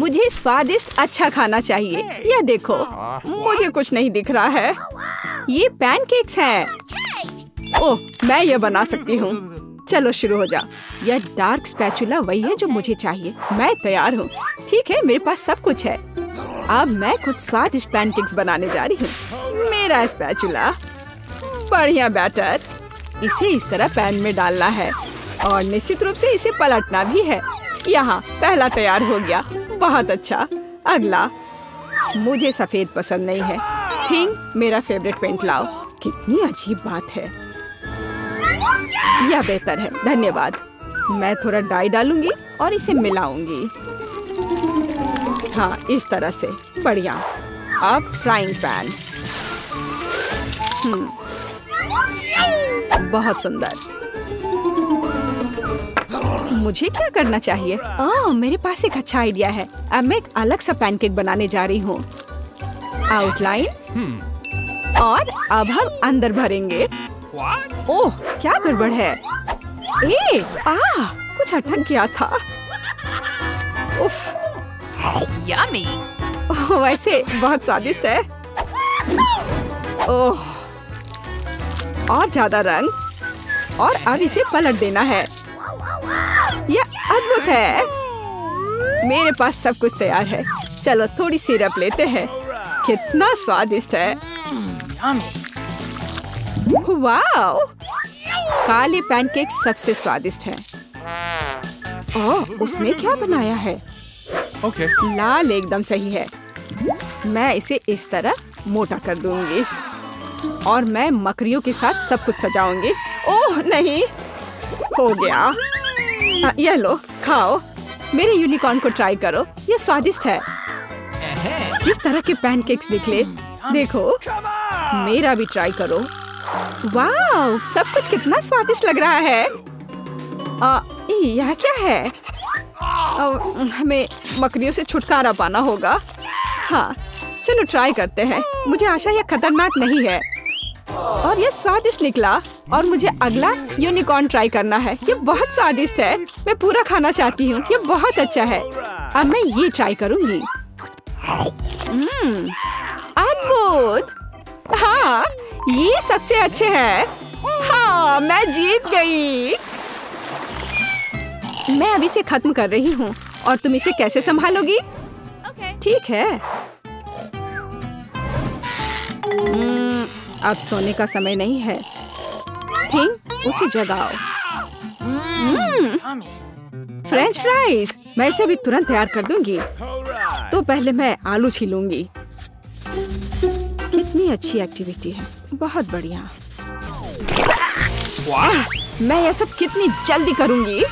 मुझे स्वादिष्ट अच्छा खाना चाहिए। यह देखो, मुझे कुछ नहीं दिख रहा है। ये पैनकेक्स हैं। ओह, मैं ये बना सकती हूँ। चलो शुरू हो जा। यह डार्क स्पैचुला वही है जो मुझे चाहिए। मैं तैयार हूँ। ठीक है, मेरे पास सब कुछ है। अब मैं कुछ स्वादिष्ट पैनकेक्स बनाने जा रही हूँ। मेरा स्पैचुला, बढ़िया बैटर। इसे इस तरह पैन में डालना है और निश्चित रूप से इसे पलटना भी है। यहाँ पहला तैयार हो गया। बहुत अच्छा। अगला, मुझे सफेद पसंद नहीं है। थिंक मेरा फेवरेट पेंट लाओ। कितनी अजीब बात है। यह बेहतर है, धन्यवाद। मैं थोड़ा डाई डालूंगी और इसे मिलाऊंगी। हाँ, इस तरह से। बढ़िया। अब फ्राइंग पैन। बहुत सुंदर। मुझे क्या करना चाहिए? मेरे पास एक अच्छा आइडिया है। अब मैं एक अलग सा पैनकेक बनाने जा रही हूँ। आउटलाइन और अब हम अंदर भरेंगे। ओह, क्या गड़बड़ है? कुछ अटक गया था। उफ। Yummy. वैसे बहुत स्वादिष्ट है। ओह, और ज्यादा रंग। और अब इसे पलट देना है। यह अद्भुत है। मेरे पास सब कुछ तैयार है। चलो थोड़ी सिरप लेते हैं। कितना स्वादिष्ट है। वाह, काले पैनकेक सबसे स्वादिष्ट है। ओह, उसने क्या बनाया है? Okay. लाल एकदम सही है। मैं इसे इस तरह मोटा कर दूंगी और मैं मकड़ियों के साथ सब कुछ सजाऊंगी। ओह नहीं, हो गया। यह लो, खाओ। मेरे यूनिकॉर्न को ट्राई करो। यह स्वादिष्ट है। किस तरह के पैनकेक्स निकले, देखो। मेरा भी ट्राई करो। वाह, सब कुछ कितना स्वादिष्ट लग रहा है। यह क्या है? हमें मकड़ियों से छुटकारा पाना होगा। हाँ, चलो ट्राई करते हैं। मुझे आशा यह खतरनाक नहीं है। और यह स्वादिष्ट निकला। और मुझे अगला यूनिकॉर्न ट्राई करना है। ये बहुत स्वादिष्ट है। मैं पूरा खाना चाहती हूँ। ये बहुत अच्छा है। अब मैं ये ट्राई करूँगी। अद्भुत। हाँ, ये सबसे अच्छे हैं। हाँ, मैं जीत गई। मैं अभी इसे खत्म कर रही हूँ और तुम इसे कैसे संभालोगी? ठीक है। अब सोने का समय नहीं है। थिंक उसे जगाओ। फ्रेंच फ्राइज, मैं इसे भी तुरंत तैयार कर दूंगी। तो पहले मैं आलू छीलूंगी। कितनी अच्छी एक्टिविटी है। बहुत बढ़िया। वाह, मैं यह सब कितनी जल्दी करूंगी।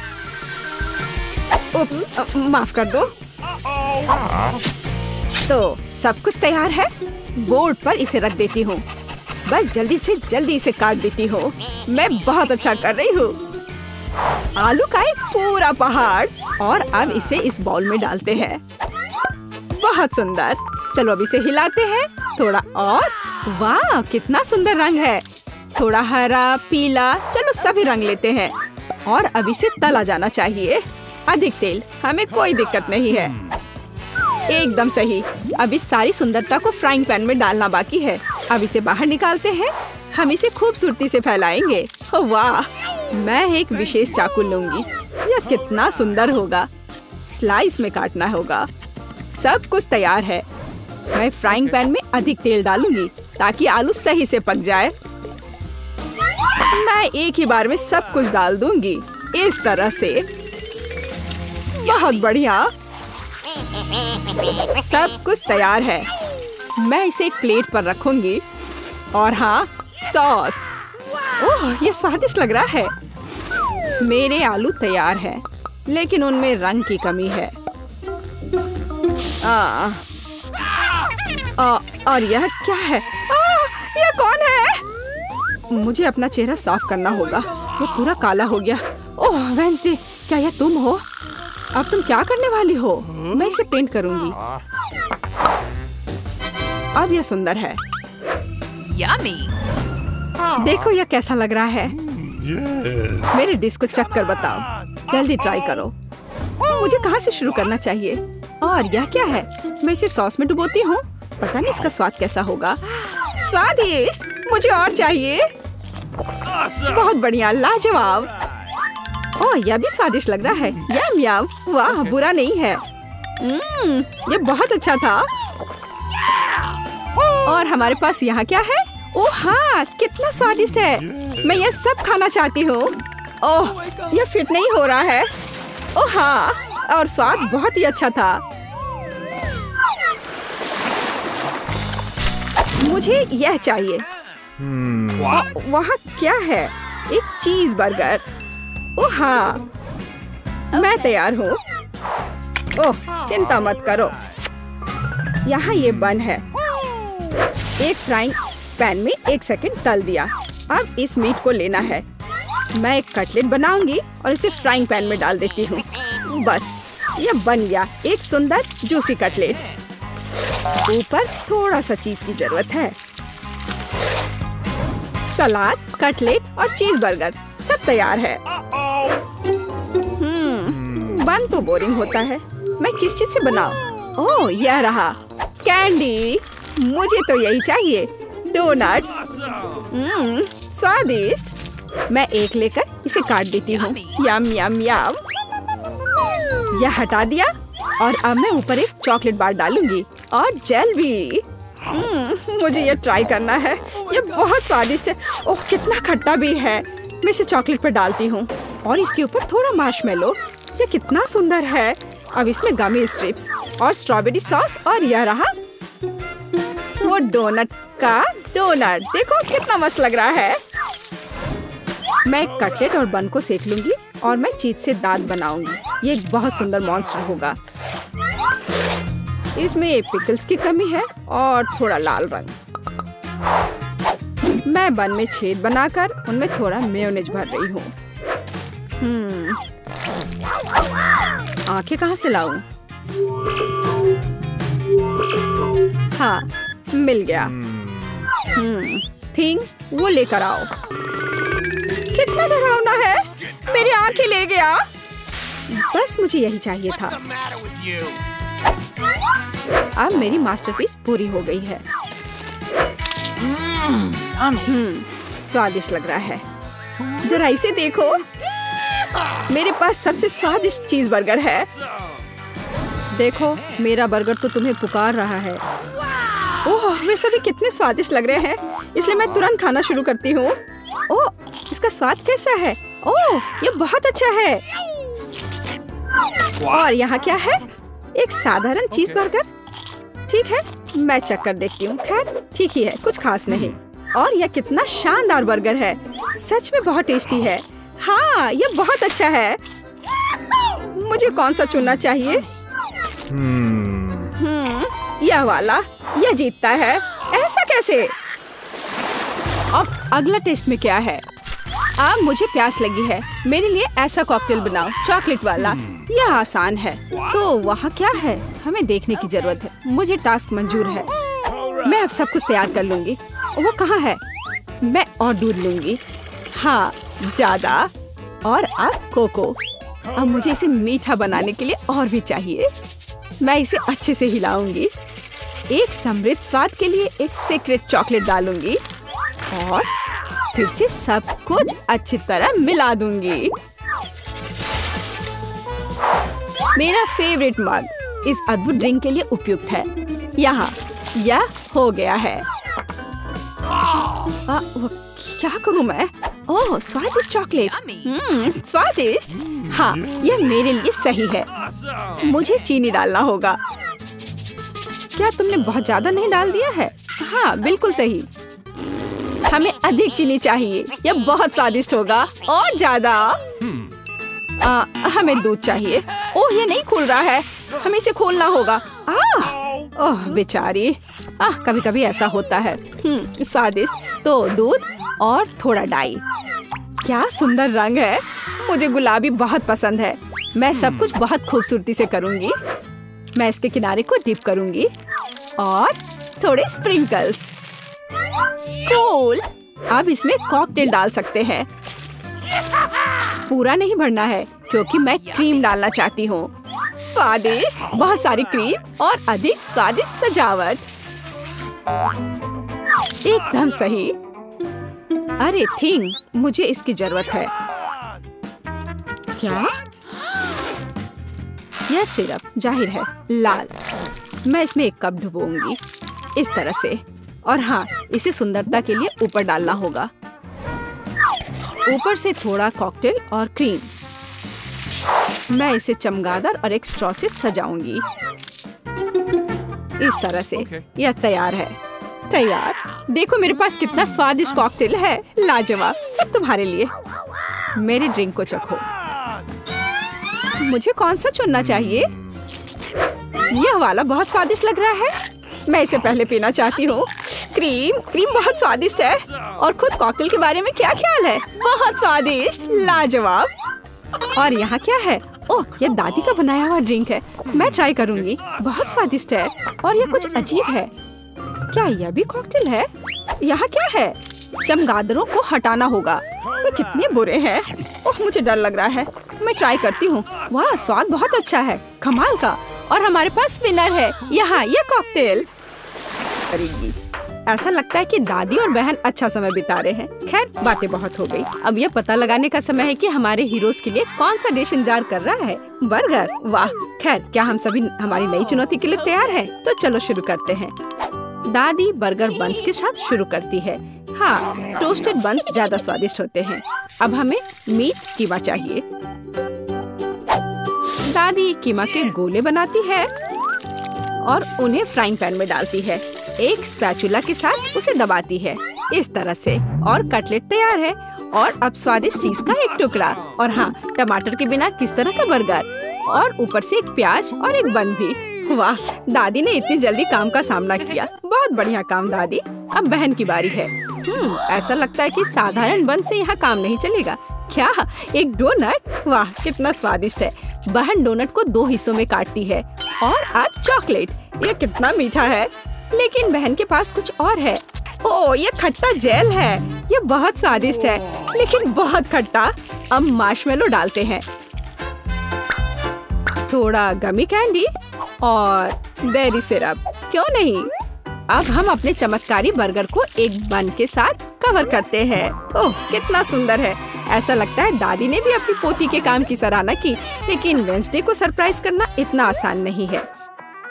उप्स, माफ कर दो। तो सब कुछ तैयार है। बोर्ड पर इसे रख देती हूँ। बस जल्दी से जल्दी इसे काट देती हूँ। मैं बहुत अच्छा कर रही हूँ। आलू का एक पूरा पहाड़। और अब इसे इस बाउल में डालते हैं। बहुत सुंदर। चलो अब इसे हिलाते हैं। थोड़ा और। वाह, कितना सुंदर रंग है। थोड़ा हरा, पीला। चलो सभी रंग लेते हैं। और अब इसे तला जाना चाहिए। अधिक तेल, हमें कोई दिक्कत नहीं है। एकदम सही। अब इस सारी सुंदरता को फ्राइंग पैन में डालना बाकी है। अब इसे बाहर निकालते हैं। हम इसे खूबसूरती से फैलाएंगे। वाह, मैं एक विशेष चाकू लूंगी। यह कितना सुंदर होगा। स्लाइस में काटना होगा। सब कुछ तैयार है। मैं फ्राइंग पैन में अधिक तेल डालूंगी ताकि आलू सही से पक जाए। मैं एक ही बार में सब कुछ डाल दूंगी, इस तरह से। बहुत बढ़िया। सब कुछ तैयार है। मैं इसे एक प्लेट पर रखूंगी। और हाँ, सॉस। ओह, ये स्वादिष्ट लग रहा है। मेरे आलू तैयार हैं, लेकिन उनमें रंग की कमी है। और यह क्या है? यह कौन है? मुझे अपना चेहरा साफ करना होगा। वो पूरा काला हो गया। ओह वेंसडे, क्या यह तुम हो? अब तुम क्या करने वाली हो? मैं इसे पेंट करूंगी। अब यह सुंदर है। Yummy. देखो यह कैसा लग रहा है। मेरे डिश को चख कर बताओ। जल्दी ट्राई करो। मुझे कहाँ से शुरू करना चाहिए? और यह क्या है? मैं इसे सॉस में डुबोती हूँ। पता नहीं इसका स्वाद कैसा होगा। स्वादिष्ट, मुझे और चाहिए। बहुत बढ़िया, लाजवाब। ओह, यह भी स्वादिष्ट लग रहा है। यम यम, वाह, बुरा नहीं है। ये बहुत अच्छा था। और हमारे पास यहाँ क्या है? ओह हाँ, कितना स्वादिष्ट है। मैं यह सब खाना चाहती हूँ। ओह, यह फिट नहीं हो रहा है। ओह हाँ, और स्वाद बहुत ही अच्छा था। मुझे यह चाहिए। वहाँ क्या है? एक चीज बर्गर। ओह हाँ, मैं तैयार हूँ। ओह, चिंता मत करो। यहाँ ये बन है। एक फ्राइंग पैन में 1 सेकंड तल दिया। अब इस मीट को लेना है। मैं एक कटलेट बनाऊंगी और इसे फ्राइंग पैन में डाल देती हूँ। बस, यह बन गया एक सुंदर जूसी कटलेट। ऊपर थोड़ा सा चीज की जरूरत है। सलाद, कटलेट और चीज बर्गर सब तैयार है। बन तो बोरिंग होता है। मैं किस चीज से बनाऊं? ओह, यह रहा कैंडी। मुझे तो यही चाहिए। डोनट्स। स्वादिष्ट। मैं एक लेकर इसे काट देती हूँ। यम यम यम। यह हटा दिया और अब मैं ऊपर एक चॉकलेट बार डालूंगी और जेल भी। मुझे यह ट्राई करना है। यह बहुत स्वादिष्ट है। ओह, कितना खट्टा भी है। मैं इसे चॉकलेट पर डालती हूँ और इसके ऊपर थोड़ा मार्शमेलो। यह कितना सुंदर है। अब इसमें गमी स्ट्रिप्स और स्ट्रॉबेरी सॉस और यह रहा वो डोनट का डोनट। देखो कितना मस्त लग रहा है। मैं एक कटलेट और बन को सेक लूंगी और मैं चीज से दांत बनाऊंगी। ये एक बहुत सुंदर मॉन्स्टर होगा। इसमें पिकल्स की कमी है और थोड़ा लाल रंग। मैं बन में छेद बनाकर उनमें थोड़ा मेयोनेज भर रही हूँ। आंखें कहाँ से लाऊं? हाँ, मिल गया। थिंग, वो लेकर आओ। कितना डरावना है। मेरी आंखें ले गया। बस मुझे यही चाहिए था। अब मेरी मास्टरपीस पूरी हो गई है। स्वादिष्ट लग रहा है। जरा इसे देखो। मेरे पास सबसे स्वादिष्ट चीज बर्गर है। देखो, मेरा बर्गर तो तुम्हें पुकार रहा है। ओह, वे सभी कितने स्वादिष्ट लग रहे हैं, इसलिए मैं तुरंत खाना शुरू करती हूँ। ओह, इसका स्वाद कैसा है? ओह, ये बहुत अच्छा है। और यहाँ क्या है? एक साधारण चीज बर्गर। ठीक है, मैं चेक कर देखती हूँ। खैर, ठीक ही है, कुछ खास नहीं। और यह कितना शानदार बर्गर है। सच में बहुत टेस्टी है। हाँ, यह बहुत अच्छा है। मुझे कौन सा चुनना चाहिए? यह वाला। यह जीतता है। ऐसा कैसे? अब अगला टेस्ट में क्या है? अब मुझे प्यास लगी है। मेरे लिए ऐसा कॉकटेल बनाओ, चॉकलेट वाला। यह आसान है। तो वहाँ क्या है? हमें देखने की जरूरत है। मुझे टास्क मंजूर है। मैं अब सब कुछ तैयार कर लूंगी। वो कहाँ है? मैं और दूध लूंगी। हाँ, ज्यादा। और अब कोको। अब मुझे इसे मीठा बनाने के लिए और भी चाहिए। मैं इसे अच्छे से हिलाऊंगी। एक समृद्ध स्वाद के लिए एक सीक्रेट चॉकलेट डालूंगी और फिर से सब कुछ अच्छी तरह मिला दूंगी। मेरा फेवरेट मग इस अद्भुत ड्रिंक के लिए उपयुक्त है। यहाँ यह हो गया है। क्या करूँ मैं? ओह, स्वादिष्ट चॉकलेट। स्वादिष्ट। हाँ, यह मेरे लिए सही है। मुझे चीनी डालना होगा। क्या तुमने बहुत ज्यादा नहीं डाल दिया है? हाँ, बिल्कुल सही। हमें अधिक चीनी चाहिए। यह बहुत स्वादिष्ट होगा। और ज्यादा। हमें दूध चाहिए। ओह, ये नहीं खुल रहा है। हमें इसे खोलना होगा। ओह बेचारी। कभी कभी ऐसा होता है। स्वादिष्ट। तो दूध और थोड़ा डाई। क्या सुंदर रंग है। मुझे गुलाबी बहुत पसंद है। मैं सब कुछ बहुत खूबसूरती से करूंगी। मैं इसके किनारे को डिप करूंगी और थोड़े स्प्रिंकल्स। कूल। अब इसमें कॉकटेल डाल सकते हैं। पूरा नहीं भरना है क्योंकि मैं क्रीम डालना चाहती हूँ। स्वादिष्ट, बहुत सारी क्रीम और अधिक स्वादिष्ट सजावट। एकदम सही। अरे थिंग, मुझे इसकी जरूरत है। क्या? यह सिरप जाहिर है लाल। मैं इसमें 1 कप डुबोऊंगी इस तरह से। और हाँ, इसे सुंदरता के लिए ऊपर डालना होगा। ऊपर से थोड़ा कॉकटेल और क्रीम। मैं इसे चमगादड़ और एक स्ट्रॉ से सजाऊंगी इस तरह से। यह तैयार है। तैयार। देखो मेरे पास कितना स्वादिष्ट कॉकटेल है। लाजवाब। सब तुम्हारे लिए। मेरे ड्रिंक को चखो। मुझे कौन सा चुनना चाहिए? यह वाला बहुत स्वादिष्ट लग रहा है। मैं इसे पहले पीना चाहती हूँ। क्रीम बहुत स्वादिष्ट है। और खुद कॉकटेल के बारे में क्या ख्याल है? बहुत स्वादिष्ट। लाजवाब। और यहाँ क्या है? ओह, यह दादी का बनाया हुआ ड्रिंक है। मैं ट्राई करूँगी। बहुत स्वादिष्ट है। और यह कुछ अजीब है। क्या यह भी कॉकटेल है? यहाँ क्या है? चमगादड़ों को हटाना होगा। वे कितने बुरे हैं। ओह, मुझे डर लग रहा है। मैं ट्राई करती हूँ। वाह, स्वाद बहुत अच्छा है। कमाल का। और हमारे पास विनर है। यहाँ यह कॉकटेल। ऐसा लगता है कि दादी और बहन अच्छा समय बिता रहे हैं। खैर, बातें बहुत हो गई। अब यह पता लगाने का समय है कि हमारे हीरोज के लिए कौन सा डिश इंतजार कर रहा है। बर्गर। वाह। खैर, क्या हम सभी हमारी नई चुनौती के लिए तैयार हैं? तो चलो शुरू करते हैं। दादी बर्गर बन्स के साथ शुरू करती है। हाँ, टोस्टेड बन्स ज्यादा स्वादिष्ट होते हैं। अब हमें मीट कीमा चाहिए। दादी कीमा के गोले बनाती है और उन्हें फ्राइंग पैन में डालती है। एक स्पैचुला के साथ उसे दबाती है इस तरह से। और कटलेट तैयार है। और अब स्वादिष्ट चीज का एक टुकड़ा। और हाँ, टमाटर के बिना किस तरह का बर्गर। और ऊपर से एक प्याज और एक बन भी। वाह, दादी ने इतनी जल्दी काम का सामना किया। बहुत बढ़िया काम दादी। अब बहन की बारी है। ऐसा लगता है कि साधारण बन से यहाँ काम नहीं चलेगा। क्या? एक डोनट? वाह, कितना स्वादिष्ट है। बहन डोनट को 2 हिस्सों में काटती है। और अब चॉकलेट। यह कितना मीठा है। लेकिन बहन के पास कुछ और है। ओह, यह खट्टा जेल है। यह बहुत स्वादिष्ट है, लेकिन बहुत खट्टा। अब मार्शमेलो डालते हैं, थोड़ा गमी कैंडी और बेरी सिरप। क्यों नहीं? अब हम अपने चमत्कारी बर्गर को एक बन के साथ कवर करते हैं। ओह, कितना सुंदर है। ऐसा लगता है दादी ने भी अपनी पोती के काम की सराहना की। लेकिन वेंसडे को सरप्राइज करना इतना आसान नहीं है।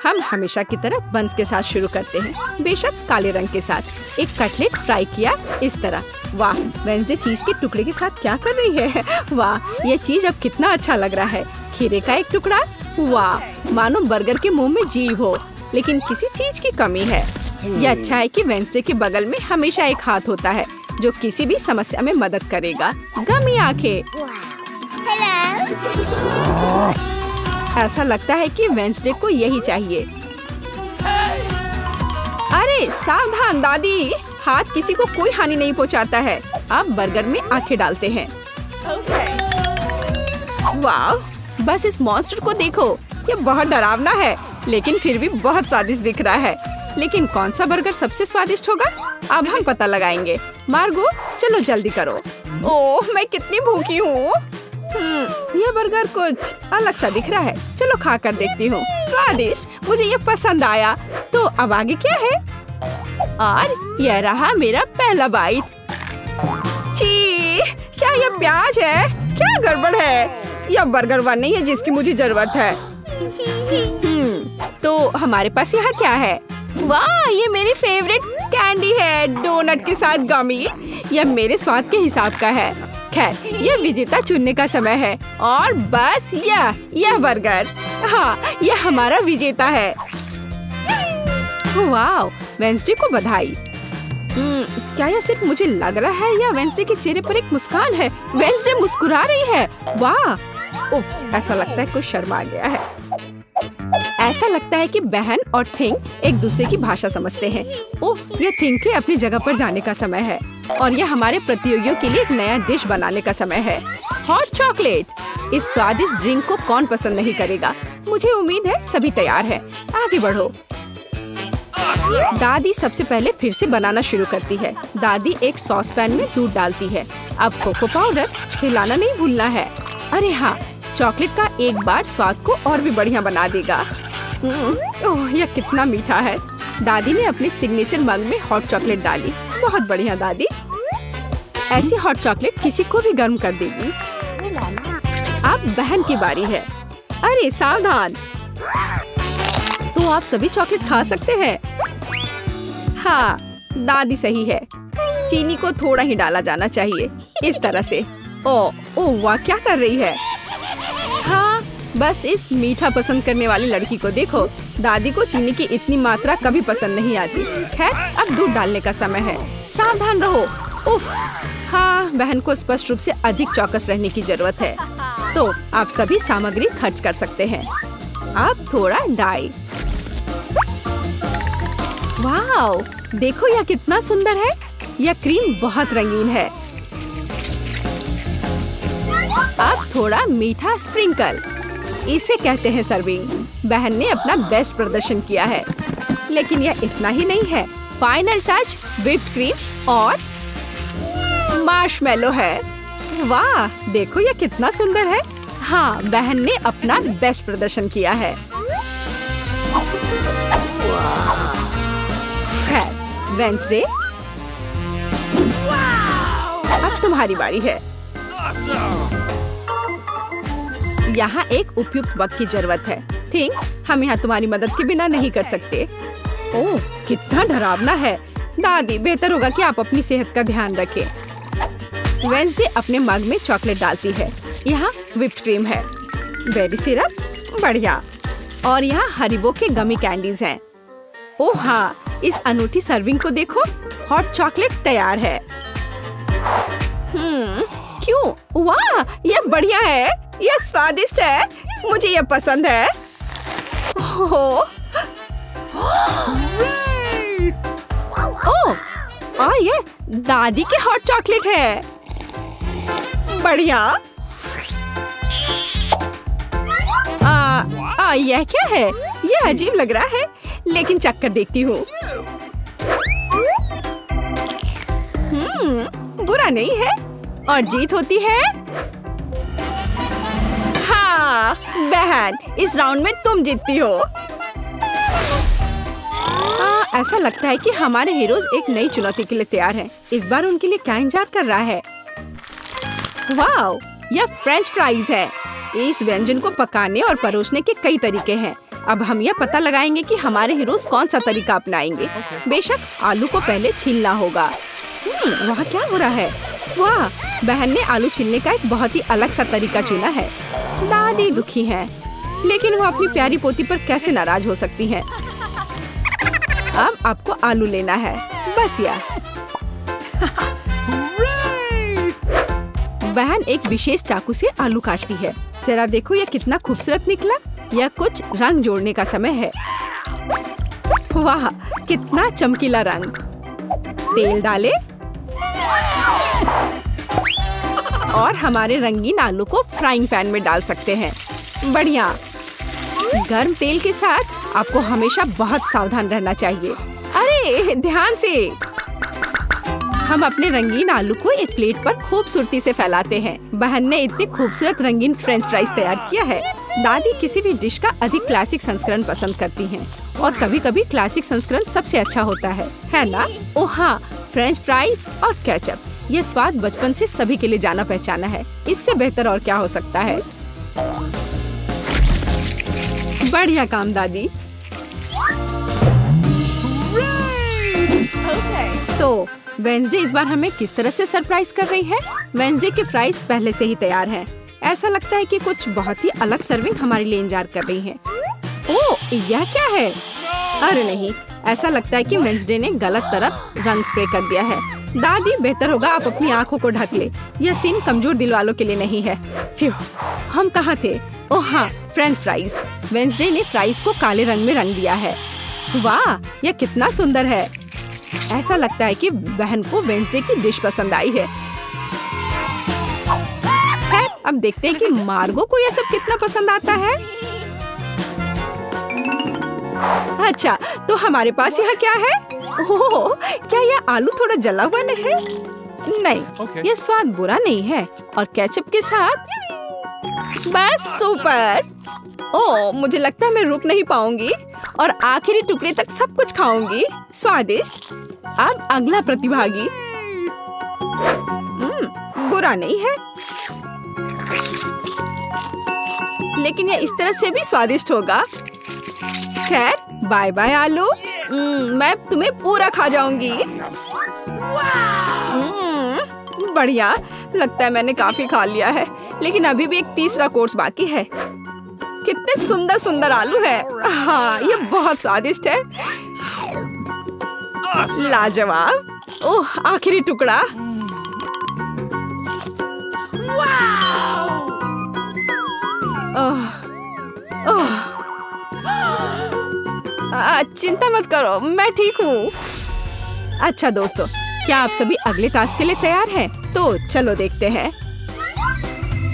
हम हमेशा की तरह बन्स के साथ शुरू करते हैं, बेशक काले रंग के साथ। एक कटलेट फ्राई किया इस तरह। वाह, वेंसडे चीज के टुकड़े के साथ क्या कर रही है? वाह, ये चीज अब कितना अच्छा लग रहा है। खीरे का एक टुकड़ा। वाह, मानो बर्गर के मुंह में जीभ हो, लेकिन किसी चीज की कमी है। यह अच्छा है कि वेंसडे के बगल में हमेशा एक हाथ होता है जो किसी भी समस्या में मदद करेगा। गमी आंखें। ऐसा लगता है कि वेंसडे को यही चाहिए। अरे सावधान दादी, हाथ किसी को कोई हानि नहीं पहुंचाता है। अब बर्गर में आंखें डालते हैं। वाह, बस इस मॉन्स्टर को देखो। ये बहुत डरावना है, लेकिन फिर भी बहुत स्वादिष्ट दिख रहा है। लेकिन कौन सा बर्गर सबसे स्वादिष्ट होगा? अब हम पता लगाएंगे। मार्गो, चलो जल्दी करो। ओह, मैं कितनी भूखी हूँ। यह बर्गर कुछ अलग सा दिख रहा है। चलो खा कर देखती हूँ। स्वादिष्ट, मुझे ये पसंद आया। तो अब आगे क्या है? और यह रहा मेरा पहला बाइट। छी, क्या यह प्याज है? क्या गड़बड़ है? यह बर्गर वन नहीं है जिसकी मुझे जरूरत है। तो हमारे पास यहाँ क्या है? वाह, ये मेरी फेवरेट कैंडी है, डोनट के साथ गमी। यह मेरे स्वाद के हिसाब का है। खैर, यह विजेता चुनने का समय है। और बस यह बर्गर। हाँ, यह हमारा विजेता है। वाह, वेंसडे को बधाई। क्या यह सिर्फ मुझे लग रहा है या वेंसडे के चेहरे पर एक मुस्कान है? वेंसडे मुस्कुरा रही है। वाह, उफ, ऐसा लगता है कोई शर्मा गया है। ऐसा लगता है कि बहन और थिंग एक दूसरे की भाषा समझते हैं। ओह, यह थिंग के अपनी जगह पर जाने का समय है। और यह हमारे प्रतियोगियों के लिए एक नया डिश बनाने का समय है। Hot chocolate. इस स्वादिष्ट ड्रिंक को कौन पसंद नहीं करेगा? मुझे उम्मीद है सभी तैयार हैं। आगे बढ़ो। दादी सबसे पहले फिर से बनाना शुरू करती है। दादी एक सॉस पैन में दूध डालती है। अब कोको पाउडर हिलाना नहीं भूलना है। अरे हाँ, चॉकलेट का एक बार स्वाद को और भी बढ़िया बना देगा। ओह, यह कितना मीठा है। दादी ने अपने सिग्नेचर मग में हॉट चॉकलेट डाली। बहुत बढ़िया दादी। ऐसी हॉट चॉकलेट किसी को भी गर्म कर देगी। अब बहन की बारी है। अरे सावधान, तो आप सभी चॉकलेट खा सकते हैं। हाँ, दादी सही है। चीनी को थोड़ा ही डाला जाना चाहिए, इस तरह से। ओह वाह, क्या कर रही है। हाँ, बस इस मीठा पसंद करने वाली लड़की को देखो। दादी को चीनी की इतनी मात्रा कभी पसंद नहीं आती। खैर, अब दूध डालने का समय है। सावधान रहो। उफ, हाँ, बहन को स्पष्ट रूप से अधिक चौकस रहने की जरूरत है। तो आप सभी सामग्री खर्च कर सकते हैं। अब थोड़ा डाई। वाओ, देखो यह कितना सुंदर है। यह क्रीम बहुत रंगीन है। अब थोड़ा मीठा स्प्रिंकल, इसे कहते हैं सर्विंग। बहन ने अपना बेस्ट प्रदर्शन किया है, लेकिन यह इतना ही नहीं है। फाइनल टच व्हिप्ड क्रीम और मार्शमेलो है। वाह, देखो यह कितना सुंदर है। हाँ, बहन ने अपना बेस्ट प्रदर्शन किया है। वेंसडे, अब तुम्हारी बारी है। यहाँ एक उपयुक्त वक्त की जरूरत है। थिंक, हम यहाँ तुम्हारी मदद के बिना नहीं कर सकते। ओह, कितना डरावना है। दादी, बेहतर होगा कि आप अपनी सेहत का ध्यान रखें। वेंसडे अपने मग में चॉकलेट डालती है। यहाँ व्हिप्ड क्रीम है, बेरी सिरप, बढ़िया, और यहाँ हरिबो के गमी कैंडीज हैं। ओह हाँ, इस अनूठी सर्विंग को देखो। हॉट चॉकलेट तैयार है। क्यों? वाह, यह बढ़िया है। यह स्वादिष्ट है। मुझे यह पसंद है। ओह, और ये दादी के हॉट चॉकलेट है। बढ़िया। यह क्या है? यह अजीब लग रहा है, लेकिन चक्कर देखती हूँ। बुरा नहीं है, और जीत होती है। हाँ बहन, इस राउंड में तुम जीतती हो। ऐसा लगता है कि हमारे हीरोज एक नई चुनौती के लिए तैयार हैं। इस बार उनके लिए क्या इंतजार कर रहा है? वाओ, यह फ्रेंच फ्राइज है। इस व्यंजन को पकाने और परोसने के कई तरीके हैं। अब हम यह पता लगाएंगे कि हमारे हीरोज कौन सा तरीका अपनाएंगे। बेशक आलू को पहले छीलना होगा। वहाँ क्या हो रहा है? वाह, बहन ने आलू छीलने का एक बहुत ही अलग सा तरीका चुना है। दादी दुखी है, लेकिन वो अपनी प्यारी पोती पर कैसे नाराज हो सकती हैं? अब आपको आलू लेना है, बस यार। बहन एक विशेष चाकू से आलू काटती है। जरा देखो यह कितना खूबसूरत निकला। यह कुछ रंग जोड़ने का समय है। वाह, कितना चमकीला रंग। तेल डालें और हमारे रंगीन आलू को फ्राइंग पैन में डाल सकते हैं। बढ़िया। गर्म तेल के साथ आपको हमेशा बहुत सावधान रहना चाहिए। अरे ध्यान से। हम अपने रंगीन आलू को एक प्लेट पर खूबसूरती से फैलाते हैं। बहन ने इतने खूबसूरत रंगीन फ्रेंच फ्राइज तैयार किया है। दादी किसी भी डिश का अधिक क्लासिक संस्करण पसंद करती हैं, और कभी-कभी क्लासिक संस्करण सबसे अच्छा होता है ना? ओह हाँ, फ्रेंच फ्राइज और केचप, ये स्वाद बचपन से सभी के लिए जाना पहचाना है। इससे बेहतर और क्या हो सकता है? बढ़िया काम दादी। तो वेंसडे इस बार हमें किस तरह से सरप्राइज कर रही है? वेंसडे के फ्राइज पहले से ही तैयार हैं। ऐसा लगता है कि कुछ बहुत ही अलग सर्विंग हमारे लिए इंतजार कर रही है। ओह, यह क्या है? अरे नहीं, ऐसा लगता है कि वेंसडे ने गलत तरफ रंग स्प्रे कर दिया है। दादी, बेहतर होगा आप अपनी आंखों को ढक ले। यह सीन कमजोर दिल वालों के लिए नहीं है। फ्यू, हम कहाँ थे? ओह हाँ, फ्रेंच फ्राइज। वेंसडे ने फ्राइज को काले रंग में रंग दिया है। वाह, यह कितना सुंदर है। ऐसा लगता है कि बहन को वेंसडे की डिश पसंद आई है। खैर, अब देखते हैं कि मार्गो को यह सब कितना पसंद आता है। अच्छा, तो हमारे पास यहाँ क्या है? ओह, क्या यह आलू थोड़ा जला हुआ है? नहीं, यह स्वाद बुरा नहीं है, और केचप के साथ बस सुपर। ओह, मुझे लगता है मैं रुक नहीं पाऊंगी और आखिरी टुकड़े तक सब कुछ खाऊंगी। स्वादिष्ट। अब अगला प्रतिभागी। बुरा नहीं है, लेकिन यह इस तरह से भी स्वादिष्ट होगा। खैर, बाय बाय आलू। मैं तुम्हें पूरा खा जाऊंगी। बढ़िया, लगता है मैंने काफी खा लिया है, लेकिन अभी भी एक तीसरा कोर्स बाकी है। कितने सुंदर सुंदर आलू है। हाँ, ये बहुत स्वादिष्ट है। लाजवाब। ओह, आखिरी टुकड़ा। चिंता मत करो, मैं ठीक हूँ। अच्छा दोस्तों, क्या आप सभी अगले टास्क के लिए तैयार हैं? तो चलो देखते हैं।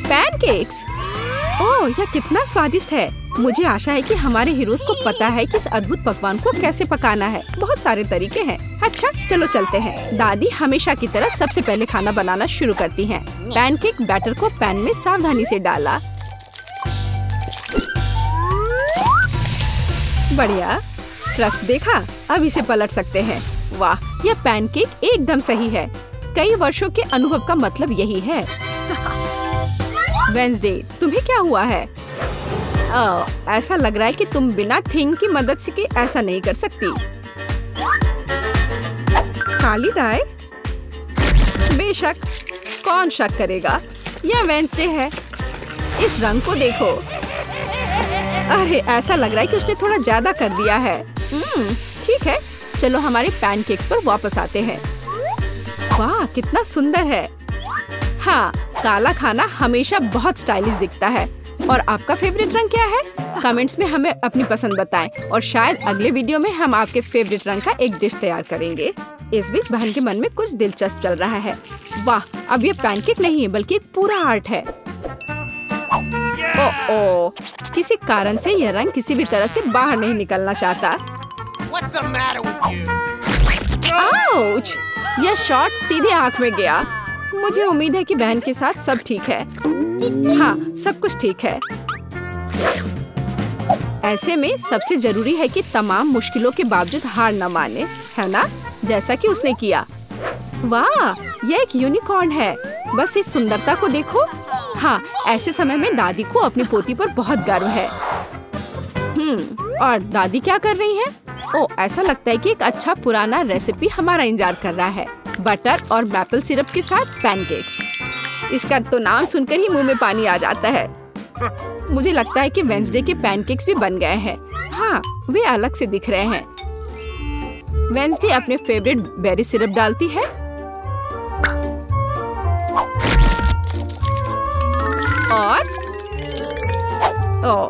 पैनकेक्स। ओह, यह कितना स्वादिष्ट है। मुझे आशा है कि हमारे हीरोज को पता है कि इस अद्भुत पकवान को कैसे पकाना है। बहुत सारे तरीके हैं। अच्छा, चलो चलते हैं। दादी हमेशा की तरह सबसे पहले खाना बनाना शुरू करती हैं। पैनकेक बैटर को पैन में सावधानी से डाला। बढ़िया, क्रस्ट देखा? अब इसे पलट सकते हैं। वाह, यह पैनकेक एकदम सही है। कई वर्षों के अनुभव का मतलब यही है। वेंसडे, तुम्हें क्या हुआ है? ऐसा लग रहा है कि तुम बिना थिंग की मदद से ऐसा नहीं कर सकती। काली डाई? बेशक, कौन शक करेगा? यह वेंसडे है। इस रंग को देखो। अरे, ऐसा लग रहा है कि उसने थोड़ा ज्यादा कर दिया है। ठीक है, चलो हमारे पैनकेक्स पर वापस आते हैं। वाह, कितना सुंदर है। हाँ, काला खाना हमेशा बहुत स्टाइलिश दिखता है। और आपका फेवरेट रंग क्या है? कमेंट्स में हमें अपनी पसंद बताएं और शायद अगले वीडियो में हम आपके फेवरेट रंग का एक डिश तैयार करेंगे। इस बीच बहन के मन में कुछ दिलचस्प चल रहा है। वाह, अब ये पैनकेक नहीं है बल्कि एक पूरा आर्ट है। ओह, किसी कारण से यह रंग किसी भी तरह से बाहर नहीं निकलना चाहता। आउच! यह शॉट सीधे आंख में गया। मुझे उम्मीद है कि बहन के साथ सब ठीक है। हाँ, सब कुछ ठीक है। ऐसे में सबसे जरूरी है कि तमाम मुश्किलों के बावजूद हार न माने, है ना? जैसा कि उसने किया। वाह, यह एक यूनिकॉर्न है। बस इस सुंदरता को देखो। हाँ, ऐसे समय में दादी को अपनी पोती पर बहुत गर्व है। और दादी क्या कर रही है? ओह, ऐसा लगता है कि एक अच्छा पुराना रेसिपी हमारा इंतजार कर रहा है। बटर और मैपल सिरप के साथ पैनकेक्स। इसका तो नाम सुनकर ही मुंह में पानी आ जाता है। मुझे लगता है कि वेंसडे के पैनकेक्स भी बन गए हैं। हाँ, वे अलग से दिख रहे हैं। वेंसडे अपने फेवरेट बेरी सिरप डालती है। और ओह,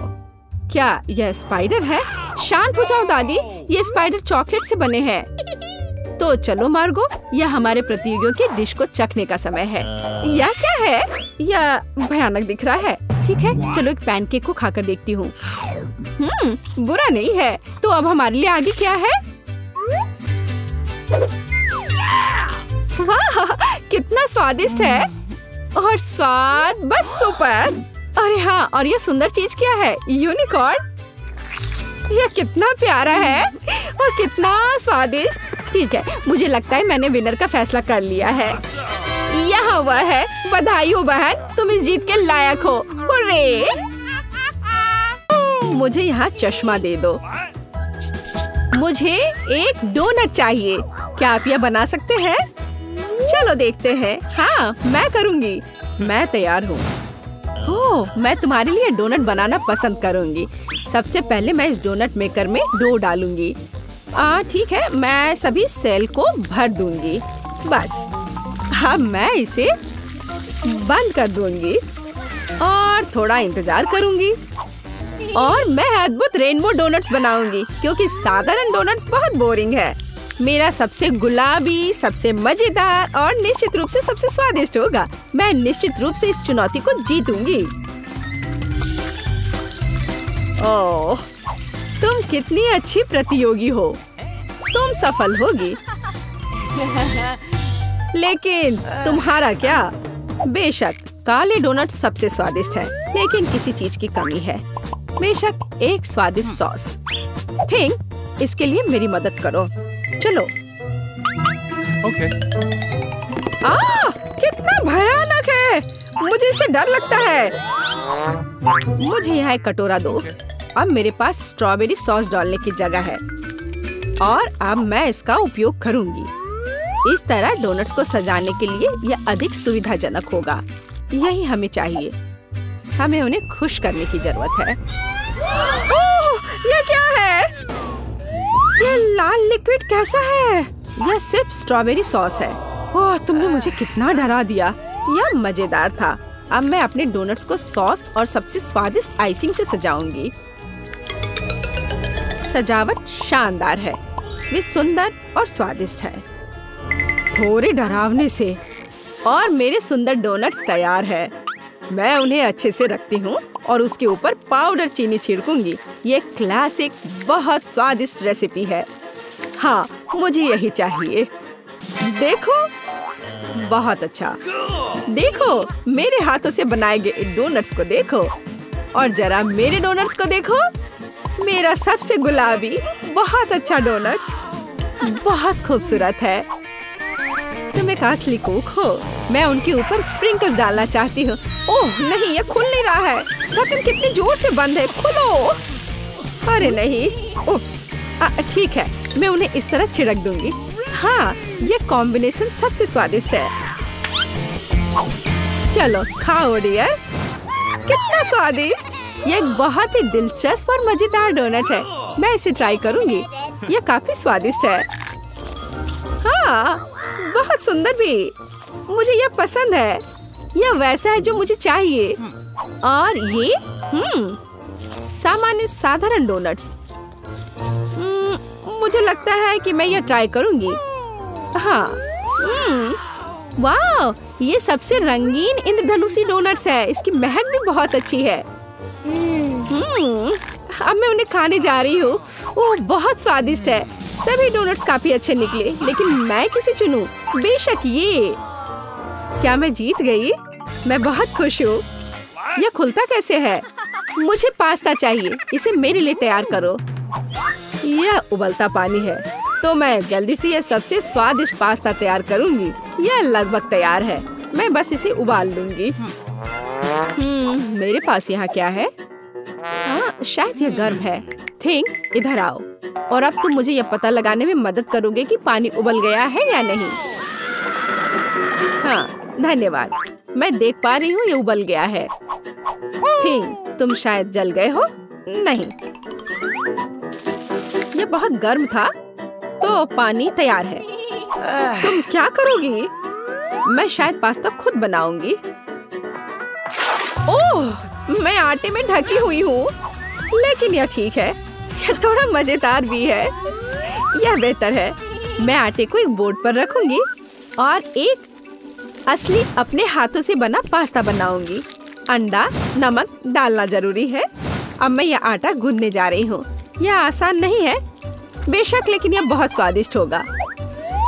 क्या यह स्पाइडर है? शांत हो जाओ दादी, ये स्पाइडर चॉकलेट से बने हैं। तो चलो मार्गो, यह हमारे प्रतियोगियों की डिश को चखने का समय है। यह क्या है? यह भयानक दिख रहा है। ठीक है, चलो एक पैनकेक को खाकर देखती हूँ। बुरा नहीं है। तो अब हमारे लिए आगे क्या है? वाह, कितना स्वादिष्ट है। और स्वाद बस सुपर। अरे हाँ, और यह सुंदर चीज क्या है? यूनिकॉर्न। यह कितना प्यारा है और कितना स्वादिष्ट। ठीक है, मुझे लगता है मैंने विनर का फैसला कर लिया है। यहाँ वह है। बधाई हो बहन, तुम इस जीत के लायक हो। हुर्रे! मुझे यहाँ चश्मा दे दो। मुझे एक डोनट चाहिए। क्या आप यह बना सकते हैं? चलो देखते हैं। हाँ, मैं करूँगी। मैं तैयार हूँ। ओह, मैं तुम्हारे लिए डोनट बनाना पसंद करूँगी। सबसे पहले मैं इस डोनट मेकर में डो डालूंगी। ठीक है, मैं सभी सेल को भर दूंगी। बस अब मैं इसे बंद कर दूंगी और थोड़ा इंतजार करूंगी। और मैं अद्भुत रेनबो डोनट्स बनाऊंगी, क्योंकि साधारण डोनट्स बहुत बोरिंग है। मेरा सबसे गुलाबी, सबसे मजेदार और निश्चित रूप से सबसे स्वादिष्ट होगा। मैं निश्चित रूप से इस चुनौती को जीतूंगी। ओह, तुम कितनी अच्छी प्रतियोगी हो। तुम सफल होगी। लेकिन तुम्हारा क्या? बेशक, काले डोनट सबसे स्वादिष्ट है, लेकिन किसी चीज की कमी है। बेशक एक स्वादिष्ट सॉस। थिंक, इसके लिए मेरी मदद करो। चलो। Okay. कितना भयानक है, मुझे इससे डर लगता है। मुझे यहाँ एक कटोरा दो। अब मेरे पास स्ट्रॉबेरी सॉस डालने की जगह है और अब मैं इसका उपयोग करूंगी। इस तरह डोनट्स को सजाने के लिए यह अधिक सुविधाजनक होगा। यही हमें चाहिए। हमें उन्हें खुश करने की जरूरत है। ओह, यह क्या है? यह लाल लिक्विड कैसा है? यह सिर्फ स्ट्रॉबेरी सॉस है। ओह, तुमने मुझे कितना डरा दिया। यह मजेदार था। अब मैं अपने डोनट्स को सॉस और सबसे स्वादिष्ट आइसिंग से सजाऊंगी। सजावट शानदार है। वे सुंदर और स्वादिष्ट है। थोड़े डरावने से। और मेरे सुंदर डोनट्स तैयार है। मैं उन्हें अच्छे से रखती हूँ और उसके ऊपर पाउडर चीनी छिड़कूंगी। ये क्लासिक बहुत स्वादिष्ट रेसिपी है। हाँ, मुझे यही चाहिए। देखो, बहुत अच्छा। देखो, मेरे हाथों से बनाए गए डोनट्स को देखो और जरा मेरे डोनट्स को देखो। मेरा सबसे गुलाबी बहुत अच्छा डोनट्स बहुत खूबसूरत है। तुम एक असली कुक हो। मैं उनके ऊपर स्प्रिंकल्स डालना चाहती हूँ। ओह नहीं, ये खुल नहीं रहा है। ढक्कन कितनी जोर से बंद है। खोलो। अरे नहीं, उप्स। ठीक है, मैं उन्हें इस तरह छिड़क दूंगी। हाँ, ये कॉम्बिनेशन सबसे स्वादिष्ट है। चलो खाओ डियर। कितना स्वादिष्ट। ये एक बहुत ही दिलचस्प और मजेदार डोनट है। मैं इसे ट्राई करूंगी। ये काफी स्वादिष्ट है। हाँ, बहुत सुंदर भी। मुझे यह पसंद है। यह वैसा है जो मुझे चाहिए। और ये सामान्य साधारण डोनट्स। मुझे लगता है कि मैं यह ट्राई करूंगी। हाँ, वाह, ये सबसे रंगीन इंद्रधनुषी डोनट्स है। इसकी महक भी बहुत अच्छी है। अब मैं उन्हें खाने जा रही हूँ। ओह, बहुत स्वादिष्ट है। सभी डोनट्स काफी अच्छे निकले, लेकिन मैं किसे चुनूं? बेशक ये। क्या मैं जीत गई? मैं बहुत खुश हूँ। यह खुलता कैसे है? मुझे पास्ता चाहिए। इसे मेरे लिए तैयार करो। यह उबलता पानी है, तो मैं जल्दी से यह सबसे स्वादिष्ट पास्ता तैयार करूंगी। यह लगभग तैयार है। मैं बस इसे उबाल लूंगी। मेरे पास यहाँ क्या है? हाँ, शायद यह गर्म है। थिंक, इधर आओ। और अब तुम मुझे यह पता लगाने में मदद करोगे कि पानी उबल गया है या नहीं। हाँ, धन्यवाद। मैं देख पा रही हूँ ये उबल गया है। थिंक, तुम शायद जल गए हो। नहीं, यह बहुत गर्म था, तो पानी तैयार है। तुम क्या करोगी? मैं शायद पास्ता खुद बनाऊंगी। ओह, मैं आटे में ढकी हुई हूँ, लेकिन यह ठीक है। यह थोड़ा मजेदार भी है। यह बेहतर है। मैं आटे को एक बोर्ड पर रखूंगी और एक असली अपने हाथों से बना पास्ता बनाऊंगी। अंडा, नमक डालना जरूरी है। अब मैं यह आटा गूंदने जा रही हूँ। यह आसान नहीं है बेशक, लेकिन यह बहुत स्वादिष्ट होगा।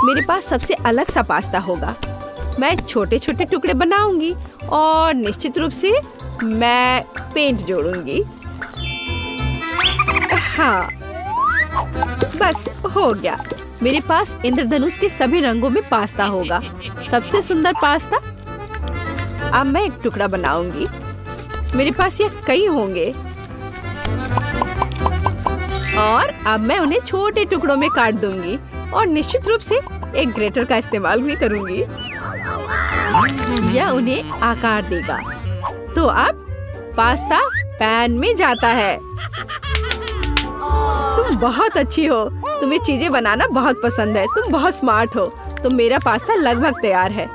मेरे पास सबसे अलग सा पास्ता होगा। मैं छोटे छोटे टुकड़े बनाऊंगी और निश्चित रूप से मैं पेंट जोड़ूंगी। हाँ, बस हो गया। मेरे पास इंद्रधनुष के सभी रंगों में पास्ता होगा। सबसे सुंदर पास्ता। अब मैं एक टुकड़ा बनाऊंगी। मेरे पास ये कई होंगे और अब मैं उन्हें छोटे टुकड़ों में काट दूंगी और निश्चित रूप से एक ग्रेटर का इस्तेमाल भी करूंगी। यह उन्हें आकार देगा। तो अब पास्ता पैन में जाता है। तुम बहुत अच्छी हो। तुम्हें चीजें बनाना बहुत पसंद है। तुम बहुत स्मार्ट हो। तो मेरा पास्ता लगभग तैयार है।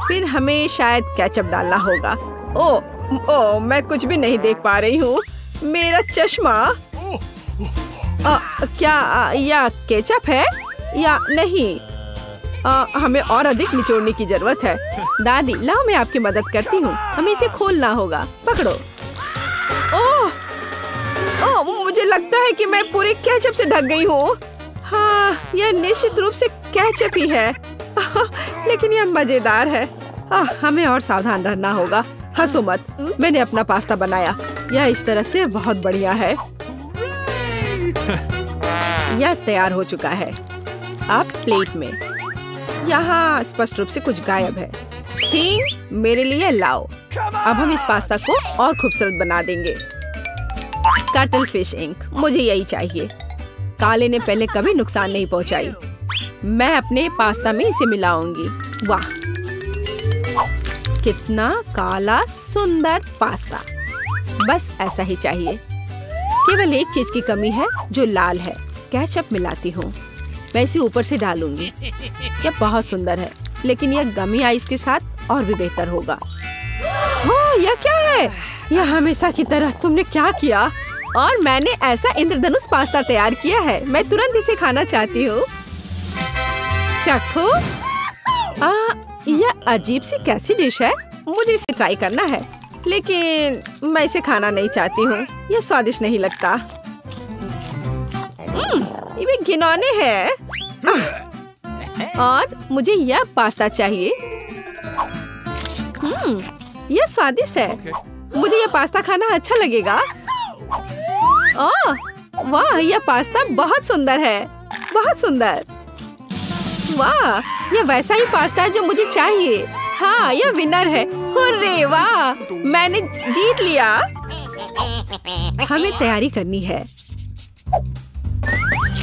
फिर हमें शायद केचप डालना होगा। ओह, मैं कुछ भी नहीं देख पा रही हूँ। मेरा चश्मा। क्या यह केचप है या नहीं? हमें और अधिक निचोड़ने की जरूरत है। दादी, लाओ मैं आपकी मदद करती हूँ। हमें इसे खोलना होगा। पकड़ो। ओह, मुझे लगता है कि मैं पूरे केचप से ढक गई हूँ। हाँ, यह निश्चित रूप से केचप ही है। लेकिन यह मजेदार है। हमें और सावधान रहना होगा। हंसो मत, मैंने अपना पास्ता बनाया। यह इस तरह से बहुत बढ़िया है। यह तैयार हो चुका है। अब प्लेट में। यहाँ स्पष्ट रूप से कुछ गायब है। थिंग, मेरे लिए लाओ। अब हम इस पास्ता को और खूबसूरत बना देंगे। कटल फिश इंक, मुझे यही चाहिए। काले ने पहले कभी नुकसान नहीं पहुंचाई। मैं अपने पास्ता में इसे मिलाऊंगी। वाह, कितना काला सुंदर पास्ता। बस ऐसा ही चाहिए। केवल एक चीज की कमी है जो लाल है। केचप मिलाती हूँ। मैं इसे ऊपर से डालूंगी। यह बहुत सुंदर है, लेकिन यह गमी आइस के साथ और भी बेहतर होगा। ओह, यह क्या है? यह हमेशा की तरह तुमने क्या किया? और मैंने ऐसा इंद्रधनुष पास्ता तैयार किया है। मैं तुरंत इसे खाना चाहती हूँ। चखो। यह अजीब सी कैसी डिश है? मुझे इसे ट्राई करना है, लेकिन मैं इसे खाना नहीं चाहती हूँ। यह स्वादिष्ट नहीं लगता। ये घिनौने है। और मुझे यह पास्ता चाहिए। यह स्वादिष्ट है। मुझे यह पास्ता खाना अच्छा लगेगा। वाह, यह पास्ता बहुत सुंदर है। बहुत सुंदर। वाह, यह वैसा ही पास्ता है जो मुझे चाहिए। हाँ, यह विनर है। हुर्रे, वाह, मैंने जीत लिया। हमें तैयारी करनी है।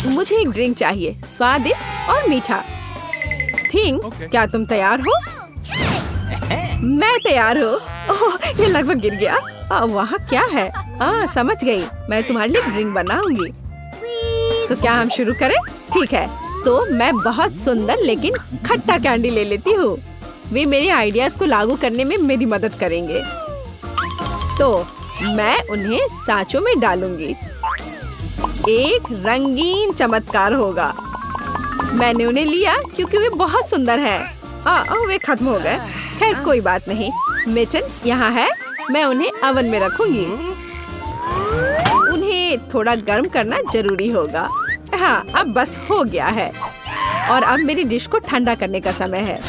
मुझे एक ड्रिंक चाहिए, स्वादिष्ट और मीठा। थिंग, क्या तुम तैयार हो? मैं तैयार हूँ। ओह, ये लगभग गिर गया। वहाँ क्या है? समझ गई। मैं तुम्हारे लिए ड्रिंक बनाऊंगी। तो क्या हम शुरू करें? ठीक है। तो मैं बहुत सुंदर लेकिन खट्टा कैंडी ले लेती हूँ। वे मेरे आइडियाज को लागू करने में मेरी मदद करेंगे। तो मैं उन्हें सांचों में डालूंगी। एक रंगीन चमत्कार होगा। मैंने उन्हें लिया क्योंकि वे बहुत सुंदर हैं। वे खत्म हो गए। खैर, कोई बात नहीं। मिटन यहाँ है। मैं उन्हें ओवन में रखूंगी। उन्हें थोड़ा गर्म करना जरूरी होगा। हाँ, अब बस हो गया है। और अब मेरी डिश को ठंडा करने का समय है।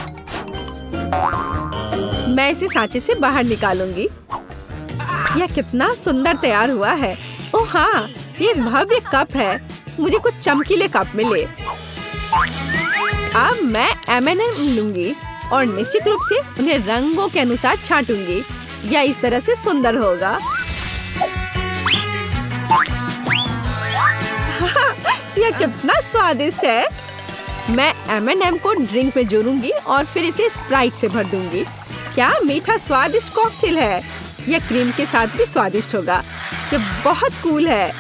मैं इसे सांचे से बाहर निकालूंगी। यह कितना सुंदर तैयार हुआ है। ओह हाँ, ये एक भव्य कप है। मुझे कुछ चमकीले कप मिले। अब मैं M&M लूंगी और निश्चित रूप से उन्हें रंगों के अनुसार छांटूंगी। यह इस तरह से सुंदर होगा। यह कितना स्वादिष्ट है। मैं M&M को ड्रिंक में जोड़ूंगी और फिर इसे स्प्राइट से भर दूंगी। क्या मीठा स्वादिष्ट कॉकटेल है। यह क्रीम के साथ भी स्वादिष्ट होगा। यह बहुत कूल है।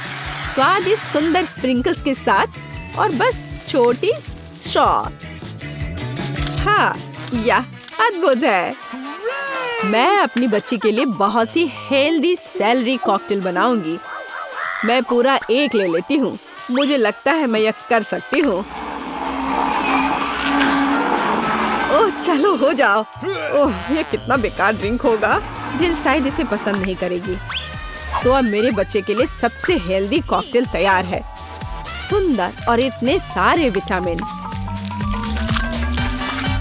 स्वादिष्ट सुंदर स्प्रिंकल्स के साथ और बस छोटी स्ट्रॉ। हाँ, यह अद्भुत है। मैं अपनी बच्ची के लिए बहुत ही हेल्दी सेलरी कॉकटेल बनाऊंगी। मैं पूरा एक ले लेती हूँ। मुझे लगता है मैं यह कर सकती हूँ। ओह, चलो हो जाओ। ओह, यह कितना बेकार ड्रिंक होगा। जिल शायद इसे पसंद नहीं करेगी। तो अब मेरे बच्चे के लिए सबसे हेल्दी कॉकटेल तैयार है। सुंदर और इतने सारे विटामिन।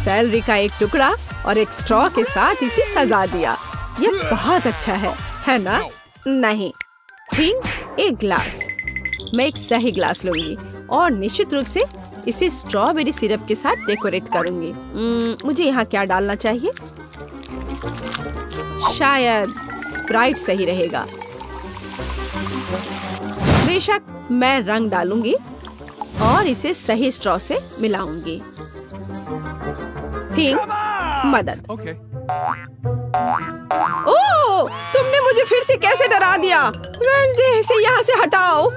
सेलरी का एक टुकड़ा और एक स्ट्रॉ के साथ इसे सजा दिया। यह बहुत अच्छा है ना? नहीं। थिंग, एक ग्लास। मैं एक सही ग्लास लूंगी और निश्चित रूप से इसे स्ट्रॉबेरी सिरप के साथ डेकोरेट करूंगी। मुझे यहाँ क्या डालना चाहिए? शायद स्प्राइट सही रहेगा। बेशक, मैं रंग डालूंगी और इसे सही स्ट्रॉ से मिलाऊंगी। थिंग, मदद। ओह, तुमने मुझे फिर से कैसे डरा दिया? वेडनेसडे, इसे यहाँ से हटाओ।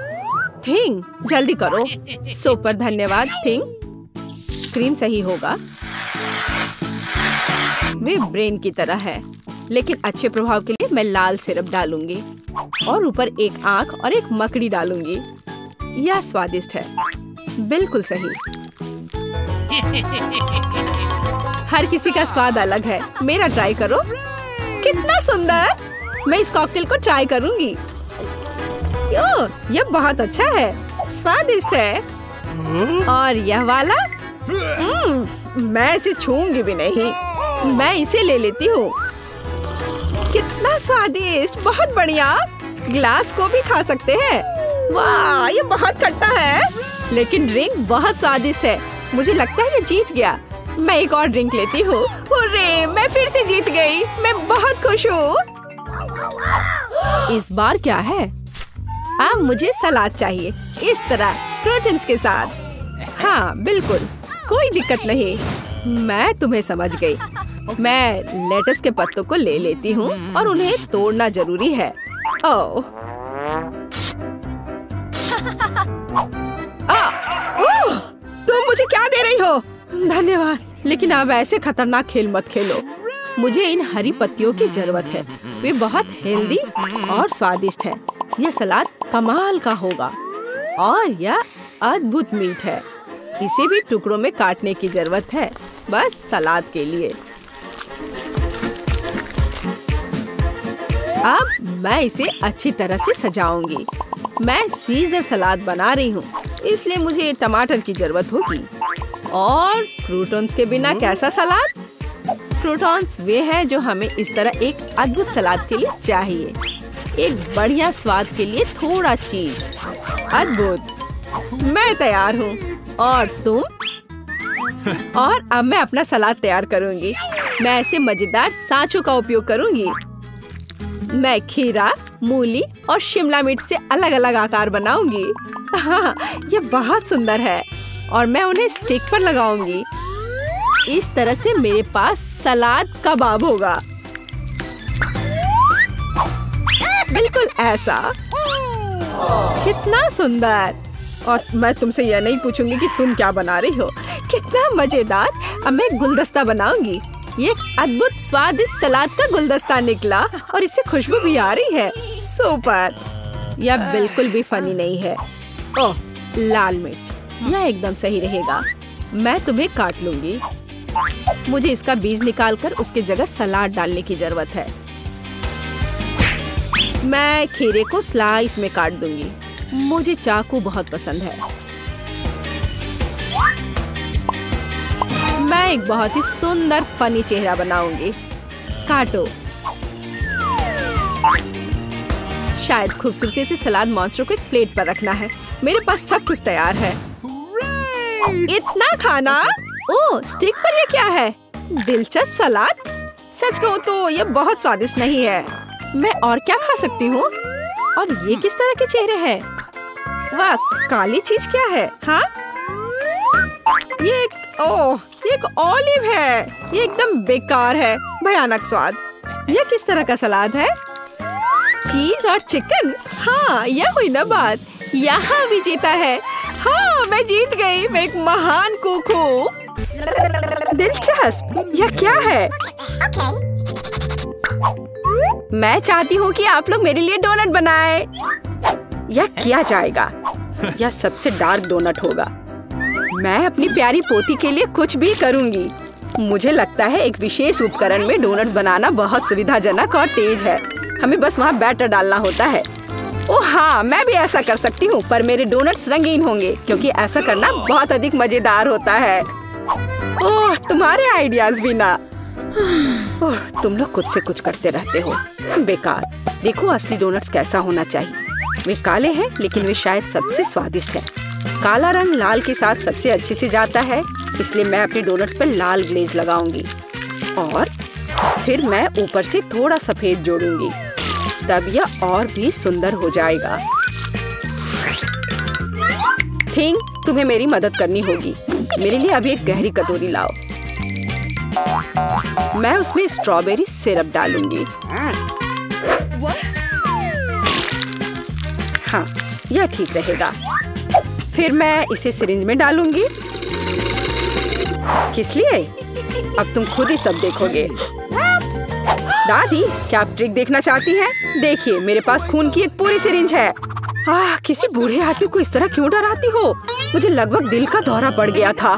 थिंग, जल्दी करो। सुपर धन्यवाद थिंग। क्रीम सही होगा। वे ब्रेन की तरह है, लेकिन अच्छे प्रभाव के लिए मैं लाल सिरप डालूंगी और ऊपर एक आंख और एक मकड़ी डालूंगी। यह स्वादिष्ट है। बिल्कुल सही। हर किसी का स्वाद अलग है। मेरा ट्राई करो। कितना सुंदर। मैं इस कॉकटेल को ट्राई करूंगी। यह बहुत अच्छा है। स्वादिष्ट है। और यह वाला? मैं इसे छूंगी भी नहीं। मैं इसे ले लेती हूँ। कितना स्वादिष्ट, बहुत बढ़िया। ग्लास को भी खा सकते हैं। वाह, ये बहुत खट्टा है, लेकिन ड्रिंक बहुत स्वादिष्ट है। मुझे लगता है ये जीत गया। मैं एक और ड्रिंक लेती हूँ। हुर्रे, मैं फिर से जीत गई। मैं बहुत खुश हूँ। इस बार क्या है? अब मुझे सलाद चाहिए, इस तरह प्रोटीन्स के साथ। हाँ बिल्कुल, कोई दिक्कत नहीं। मैं तुम्हें समझ गई। मैं लेटस के पत्तों को ले लेती हूँ और उन्हें तोड़ना जरूरी है। ओह, तुम मुझे क्या दे रही हो? धन्यवाद, लेकिन अब ऐसे खतरनाक खेल मत खेलो। मुझे इन हरी पत्तियों की जरूरत है। वे बहुत हेल्दी और स्वादिष्ट है। यह सलाद कमाल का होगा और यह अद्भुत मीठ है। इसे भी टुकड़ों में काटने की जरूरत है, बस सलाद के लिए। अब मैं इसे अच्छी तरह से सजाऊंगी। मैं सीजर सलाद बना रही हूँ, इसलिए मुझे टमाटर की जरूरत होगी। और क्रूटॉन्स के बिना कैसा सलाद? क्रूटॉन्स वे हैं जो हमें इस तरह एक अद्भुत सलाद के लिए चाहिए। एक बढ़िया स्वाद के लिए थोड़ा चीज। अद्भुत, मैं तैयार हूँ। और तुम? और अब मैं अपना सलाद तैयार करूँगी। मैं ऐसे मजेदार सांचों का उपयोग करूँगी। मैं खीरा, मूली और शिमला मिर्च से अलग अलग आकार बनाऊंगी। हाँ, ये बहुत सुंदर है और मैं उन्हें स्टिक पर लगाऊंगी। इस तरह से मेरे पास सलाद कबाब होगा। बिल्कुल ऐसा। कितना सुंदर। और मैं तुमसे यह नहीं पूछूंगी कि तुम क्या बना रही हो। कितना मजेदार। अब मैं गुलदस्ता बनाऊंगी। ये एक अद्भुत स्वादिष्ट सलाद का गुलदस्ता निकला और इससे खुशबू भी आ रही है। सुपर। यह बिल्कुल भी फनी नहीं है। ओह, लाल मिर्च, यह एकदम सही रहेगा। मैं तुम्हें काट लूंगी। मुझे इसका बीज निकालकर उसके जगह सलाद डालने की जरूरत है। मैं खीरे को स्लाइस में काट दूंगी। मुझे चाकू बहुत पसंद है। मैं एक बहुत ही सुंदर फनी चेहरा बनाऊंगी। काटो। शायद खूबसूरती से सलाद मॉन्स्टर को एक प्लेट पर रखना है। मेरे पास सब कुछ तैयार है। इतना खाना? ओह, स्टिक पर ये क्या है? दिलचस्प सलाद। सच कहूँ तो ये बहुत स्वादिष्ट नहीं है। मैं और क्या खा सकती हूँ? और ये किस तरह के चेहरे हैं? वाह, काली चीज क्या है? हाँ, ये एक ऑलिव है। ये एकदम बेकार है। भयानक स्वाद। ये किस तरह का सलाद है? चीज और चिकन। हाँ, यह हुई ना बात। यहाँ भी जीता है। हाँ, मैं जीत गई। मैं एक महान कुक हूँ। दिलचस्प। यह क्या है? मैं चाहती हूँ कि आप लोग मेरे लिए डोनट बनाएं। यह किया जाएगा। यह सबसे डार्क डोनट होगा। मैं अपनी प्यारी पोती के लिए कुछ भी करूँगी। मुझे लगता है एक विशेष उपकरण में डोनट्स बनाना बहुत सुविधाजनक और तेज है। हमें बस वहाँ बैटर डालना होता है। ओह हाँ, मैं भी ऐसा कर सकती हूँ, पर मेरे डोनट्स रंगीन होंगे क्योंकि ऐसा करना बहुत अधिक मजेदार होता है। ओह, तुम्हारे आइडियाज भी ना। ओह, तुम लोग खुद से कुछ करते रहते हो। बेकार। देखो असली डोनट्स कैसा होना चाहिए। वे काले हैं, लेकिन वे शायद सबसे स्वादिष्ट हैं। काला रंग लाल के साथ सबसे अच्छे से जाता है, इसलिए मैं अपने डोनट्स पर लाल ग्लेज लगाऊंगी और फिर मैं ऊपर से थोड़ा सफेद जोड़ूंगी। तब यह और भी सुंदर हो जाएगा। थिंग, तुम्हें मेरी मदद करनी होगी। मेरे लिए अभी एक गहरी कटोरी लाओ। मैं उसमें स्ट्रॉबेरी सिरप डालूंगी। हाँ, यह ठीक रहेगा। फिर मैं इसे सिरिंज में डालूंगी। किस लिए? अब तुम खुद ही सब देखोगे। दादी, क्या आप ट्रिक देखना चाहती हैं? देखिए, मेरे पास खून की एक पूरी सिरिंज है। किसी बूढ़े आदमी को इस तरह क्यों डराती हो? मुझे लगभग दिल का दौरा पड़ गया था।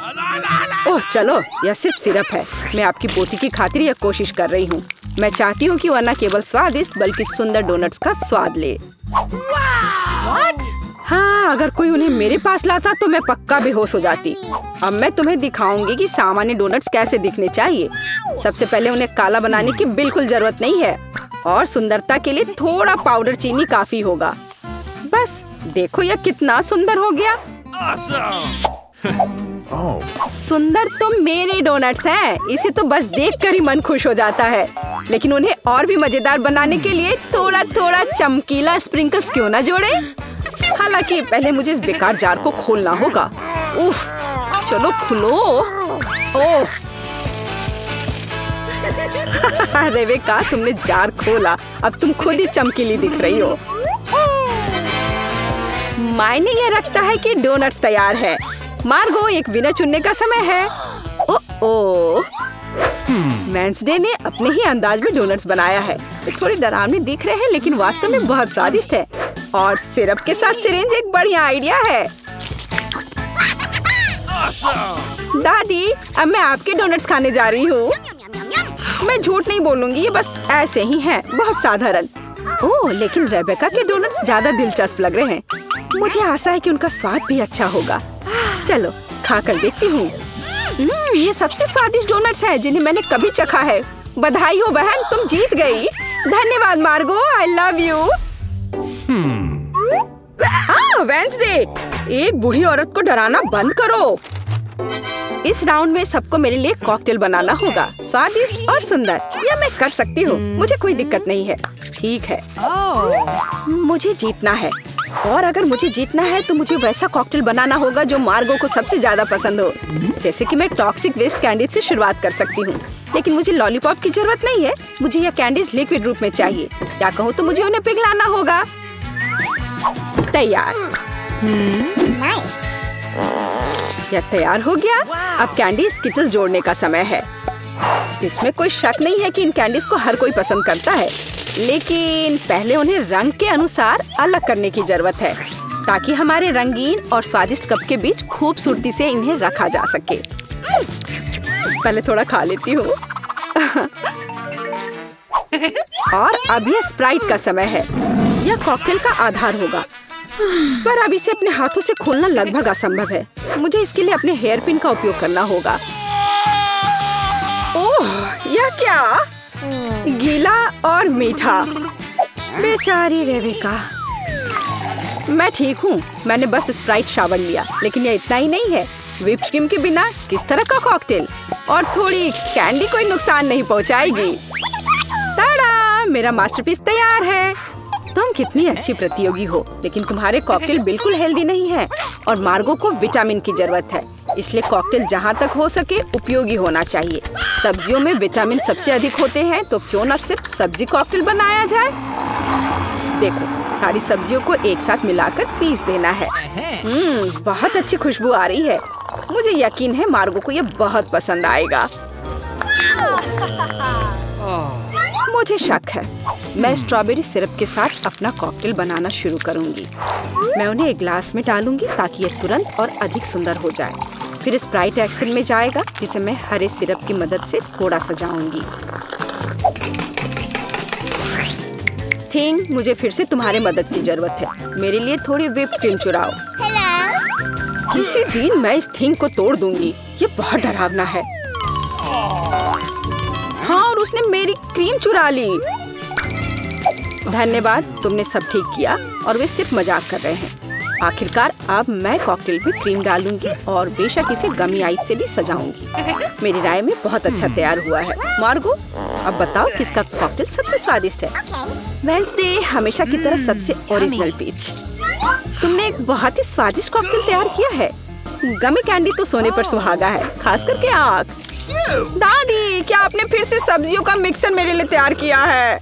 ओह चलो, यह सिर्फ सिरप है। मैं आपकी पोती की खातिर यह कोशिश कर रही हूँ। मैं चाहती हूँ कि वह न केवल स्वादिष्ट बल्कि सुंदर डोनट्स का स्वाद ले। हाँ, अगर कोई उन्हें मेरे पास लाता तो मैं पक्का बेहोश हो जाती। अब मैं तुम्हें दिखाऊंगी कि सामान्य डोनट्स कैसे दिखने चाहिए। सबसे पहले उन्हें काला बनाने की बिल्कुल जरूरत नहीं है। और सुंदरता के लिए थोड़ा पाउडर चीनी काफी होगा। बस देखो यह कितना सुंदर हो गया। सुंदर तो मेरे डोनट्स हैं, इसे तो बस देखकर ही मन खुश हो जाता है। लेकिन उन्हें और भी मजेदार बनाने के लिए थोड़ा थोड़ा चमकीला स्प्रिंकल्स क्यों ना जोड़े। हालांकि पहले मुझे इस बेकार जार को खोलना होगा। उफ, चलो खुलो। ओह रेबेका, तुमने जार खोला, अब तुम खुद ही चमकीली दिख रही हो। मायने यह रखता है कि डोनट्स तैयार है। मार्गो, एक विनर चुनने का समय है। ओह, वेंसडे ने अपने ही अंदाज में डोनट्स बनाया है। ये थोड़ी डरावनी दिख रहे हैं लेकिन वास्तव में बहुत स्वादिष्ट है। और सिरप के साथ सिरिंज एक बढ़िया आइडिया है। दादी, अब मैं आपके डोनट्स खाने जा रही हूँ। मैं झूठ नहीं बोलूंगी, ये बस ऐसे ही हैं, बहुत साधारण। ओह, लेकिन रेबेका के डोनट्स ज्यादा दिलचस्प लग रहे हैं। मुझे आशा है कि उनका स्वाद भी अच्छा होगा। चलो खा कर देखती हूँ। ये सबसे स्वादिष्ट डोनट्स हैं जिन्हें मैंने कभी चखा है। बधाई हो बहन, तुम जीत गई। धन्यवाद मार्गो, आई लव यू। वेंसडे, एक बूढ़ी औरत को डराना बंद करो। इस राउंड में सबको मेरे लिए कॉकटेल बनाना होगा, स्वादिष्ट और सुंदर। यह मैं कर सकती हूँ, मुझे कोई दिक्कत नहीं है। ठीक है, मुझे जीतना है। और अगर मुझे जीतना है तो मुझे वैसा कॉकटेल बनाना होगा जो मार्गो को सबसे ज्यादा पसंद हो। जैसे कि मैं टॉक्सिक वेस्ट कैंडीज से शुरुआत कर सकती हूँ, लेकिन मुझे लॉलीपॉप की जरूरत नहीं है। मुझे यह कैंडीज लिक्विड रूप में चाहिए। क्या कहूँ तो मुझे उन्हें पिघलाना होगा। तैयार। यह तैयार हो गया। अब कैंडी स्किटल्स जोड़ने का समय है। इसमें कोई शक नहीं है कि इन कैंडीज को हर कोई पसंद करता है, लेकिन पहले उन्हें रंग के अनुसार अलग करने की जरूरत है ताकि हमारे रंगीन और स्वादिष्ट कप के बीच खूबसूरती से इन्हें रखा जा सके। पहले थोड़ा खा लेती हूँ। और अब यह स्प्राइट का समय है। यह कॉकटेल का आधार होगा, पर अब इसे अपने हाथों से खोलना लगभग असंभव है। मुझे इसके लिए अपने हेयर पिन का उपयोग करना होगा। ओह, यह क्या? गीला और मीठा। बेचारी रेबेका। मैं ठीक हूँ, मैंने बस स्प्राइट शावर लिया, लेकिन यह इतना ही नहीं है। व्हिप क्रीम के बिना किस तरह का कॉकटेल? और थोड़ी कैंडी कोई नुकसान नहीं पहुँचाएगी। ताड़ा, मेरा मास्टरपीस तैयार है। तुम कितनी अच्छी प्रतियोगी हो, लेकिन तुम्हारे कॉकटेल बिल्कुल हेल्दी नहीं है और मार्गो को विटामिन की जरूरत है। इसलिए कॉकटेल जहाँ तक हो सके उपयोगी होना चाहिए। सब्जियों में विटामिन सबसे अधिक होते हैं, तो क्यों न सिर्फ सब्जी कॉकटेल बनाया जाए। देखो, सारी सब्जियों को एक साथ मिलाकर पीस देना है। बहुत अच्छी खुशबू आ रही है। मुझे यकीन है मार्गो को यह बहुत पसंद आएगा। मुझे शक है। मैं स्ट्रॉबेरी सिरप के साथ अपना कॉकटेल बनाना शुरू करूंगी। मैं उन्हें एक ग्लास में डालूंगी ताकि यह तुरंत और अधिक सुंदर हो जाए। फिर स्प्राइट एक्शन में जाएगा, जिसे मैं हरे सिरप की मदद से थोड़ा सजाऊंगी। थिंग, मुझे फिर से तुम्हारे मदद की जरूरत है। मेरे लिए थोड़ी व्हिप क्रीम चुराओ। किसी दिन मैं इस थिंग को तोड़ दूंगी। ये बहुत डरावना है। हाँ, और उसने मेरी क्रीम चुरा ली। धन्यवाद, तुमने सब ठीक किया। और वे सिर्फ मजाक कर रहे हैं। आखिरकार अब मैं कॉकटेल में क्रीम डालूंगी और बेशक इसे गमी आइस से भी सजाऊंगी। मेरी राय में बहुत अच्छा तैयार हुआ है। मार्गो, अब बताओ किसका कॉकटेल सबसे स्वादिष्ट है? वेंसडे, हमेशा की तरह सबसे ओरिजिनल पीच। तुमने एक बहुत ही स्वादिष्ट कॉकटेल तैयार किया है। गमी कैंडी तो सोने पर सुहागा है, खास करके आँख। दादी, क्या आपने फिर से सब्जियों का मिक्सर मेरे लिए तैयार किया है?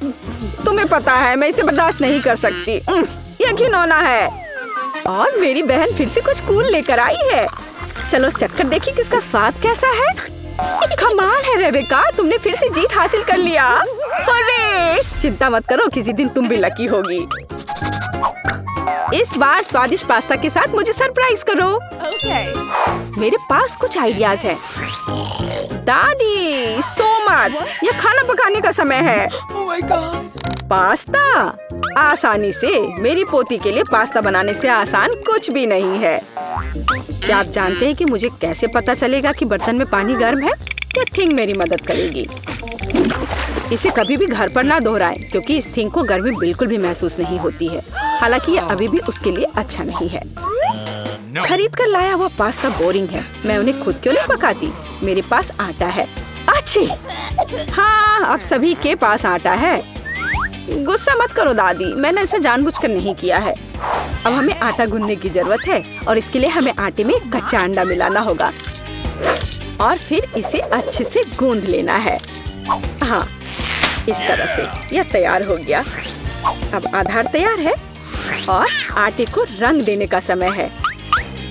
तुम्हें पता है मैं इसे बर्दाश्त नहीं कर सकती। यह घिनौना है। और मेरी बहन फिर से कुछ कूल लेकर आई है। चलो चक्कर देखिए किसका स्वाद कैसा है। कमाल है रेबेका, तुमने फिर से जीत हासिल कर लिया। अरे, चिंता मत करो, किसी दिन तुम भी लकी होगी। इस बार स्वादिष्ट पास्ता के साथ मुझे सरप्राइज करो। मेरे पास कुछ आइडियाज हैं। दादी, सो मत, यह खाना पकाने का समय है। पास्ता? आसानी से। मेरी पोती के लिए पास्ता बनाने से आसान कुछ भी नहीं है। क्या आप जानते हैं कि मुझे कैसे पता चलेगा कि बर्तन में पानी गर्म है? यह थिंग मेरी मदद करेगी। इसे कभी भी घर पर ना दोहराएं क्योंकि इस थिंग को गर्मी बिल्कुल भी महसूस नहीं होती है। हालांकि ये अभी भी उसके लिए अच्छा नहीं है। खरीद कर लाया हुआ पास्ता बोरिंग है। मैं उन्हें खुद क्यों नहीं पकाती? मेरे पास आटा है। अच्छी, हाँ अब सभी के पास आटा है। गुस्सा मत करो दादी, मैंने इसे जानबूझकर नहीं किया है। अब हमें आटा गूंदने की जरूरत है और इसके लिए हमें आटे में कच्चा अंडा मिलाना होगा और फिर इसे अच्छे से गूंद लेना है। हाँ, इस तरह से यह तैयार हो गया। अब आधार तैयार है और आटे को रंग देने का समय है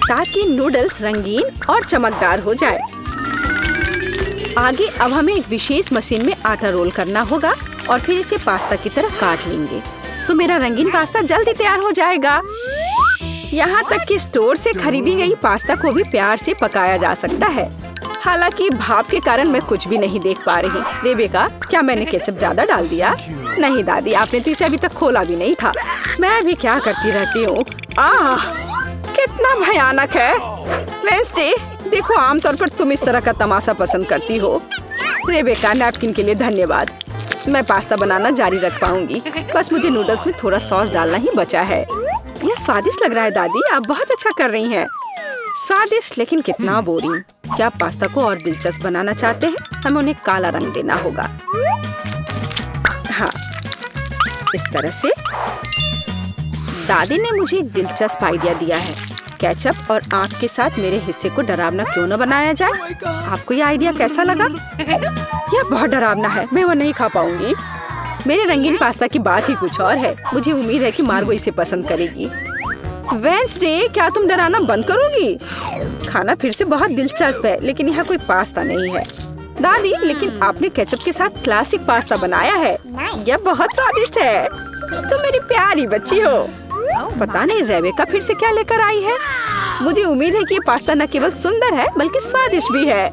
ताकि नूडल्स रंगीन और चमकदार हो जाए। आगे अब हमें एक विशेष मशीन में आटा रोल करना होगा और फिर इसे पास्ता की तरह काट लेंगे तो मेरा रंगीन पास्ता जल्दी तैयार हो जाएगा। यहाँ तक कि स्टोर से खरीदी गई पास्ता को भी प्यार से पकाया जा सकता है। हालांकि भाप के कारण मैं कुछ भी नहीं देख पा रही। रेबेका, क्या मैंने केचप ज्यादा डाल दिया? नहीं दादी, आपने तो इसे अभी तक खोला भी नहीं था। मैं भी क्या करती रहती हूँ। कितना भयानक है। वेंसडे, देखो आमतौर पर तुम इस तरह का तमाशा पसंद करती हो। रेबेका, नैपकिन के लिए धन्यवाद। मैं पास्ता बनाना जारी रख पाऊंगी। बस मुझे नूडल्स में थोड़ा सॉस डालना ही बचा है। यह स्वादिष्ट लग रहा है दादी, आप बहुत अच्छा कर रही हैं। स्वादिष्ट लेकिन कितना बोरिंग। क्या आप पास्ता को और दिलचस्प बनाना चाहते हैं? हमें उन्हें काला रंग देना होगा। हाँ, इस तरह से। दादी ने मुझे एक दिलचस्प आइडिया दिया है। केचप और आँख के साथ मेरे हिस्से को डरावना क्यों न बनाया जाए? आपको यह आइडिया कैसा लगा? यह बहुत डरावना है, मैं वो नहीं खा पाऊंगी। मेरे रंगीन पास्ता की बात ही कुछ और है। मुझे उम्मीद है कि मार्गो इसे पसंद करेगी। वेंसडे, क्या तुम डराना बंद करोगी? खाना फिर से बहुत दिलचस्प है लेकिन यहाँ कोई पास्ता नहीं है। दादी, लेकिन आपने केचप के साथ क्लासिक पास्ता बनाया है। यह बहुत स्वादिष्ट है। तुम मेरी प्यारी बच्ची हो। पता नहीं रेबेका फिर से क्या लेकर आई है। मुझे उम्मीद है कि ये पास्ता न केवल सुंदर है बल्कि स्वादिष्ट भी है।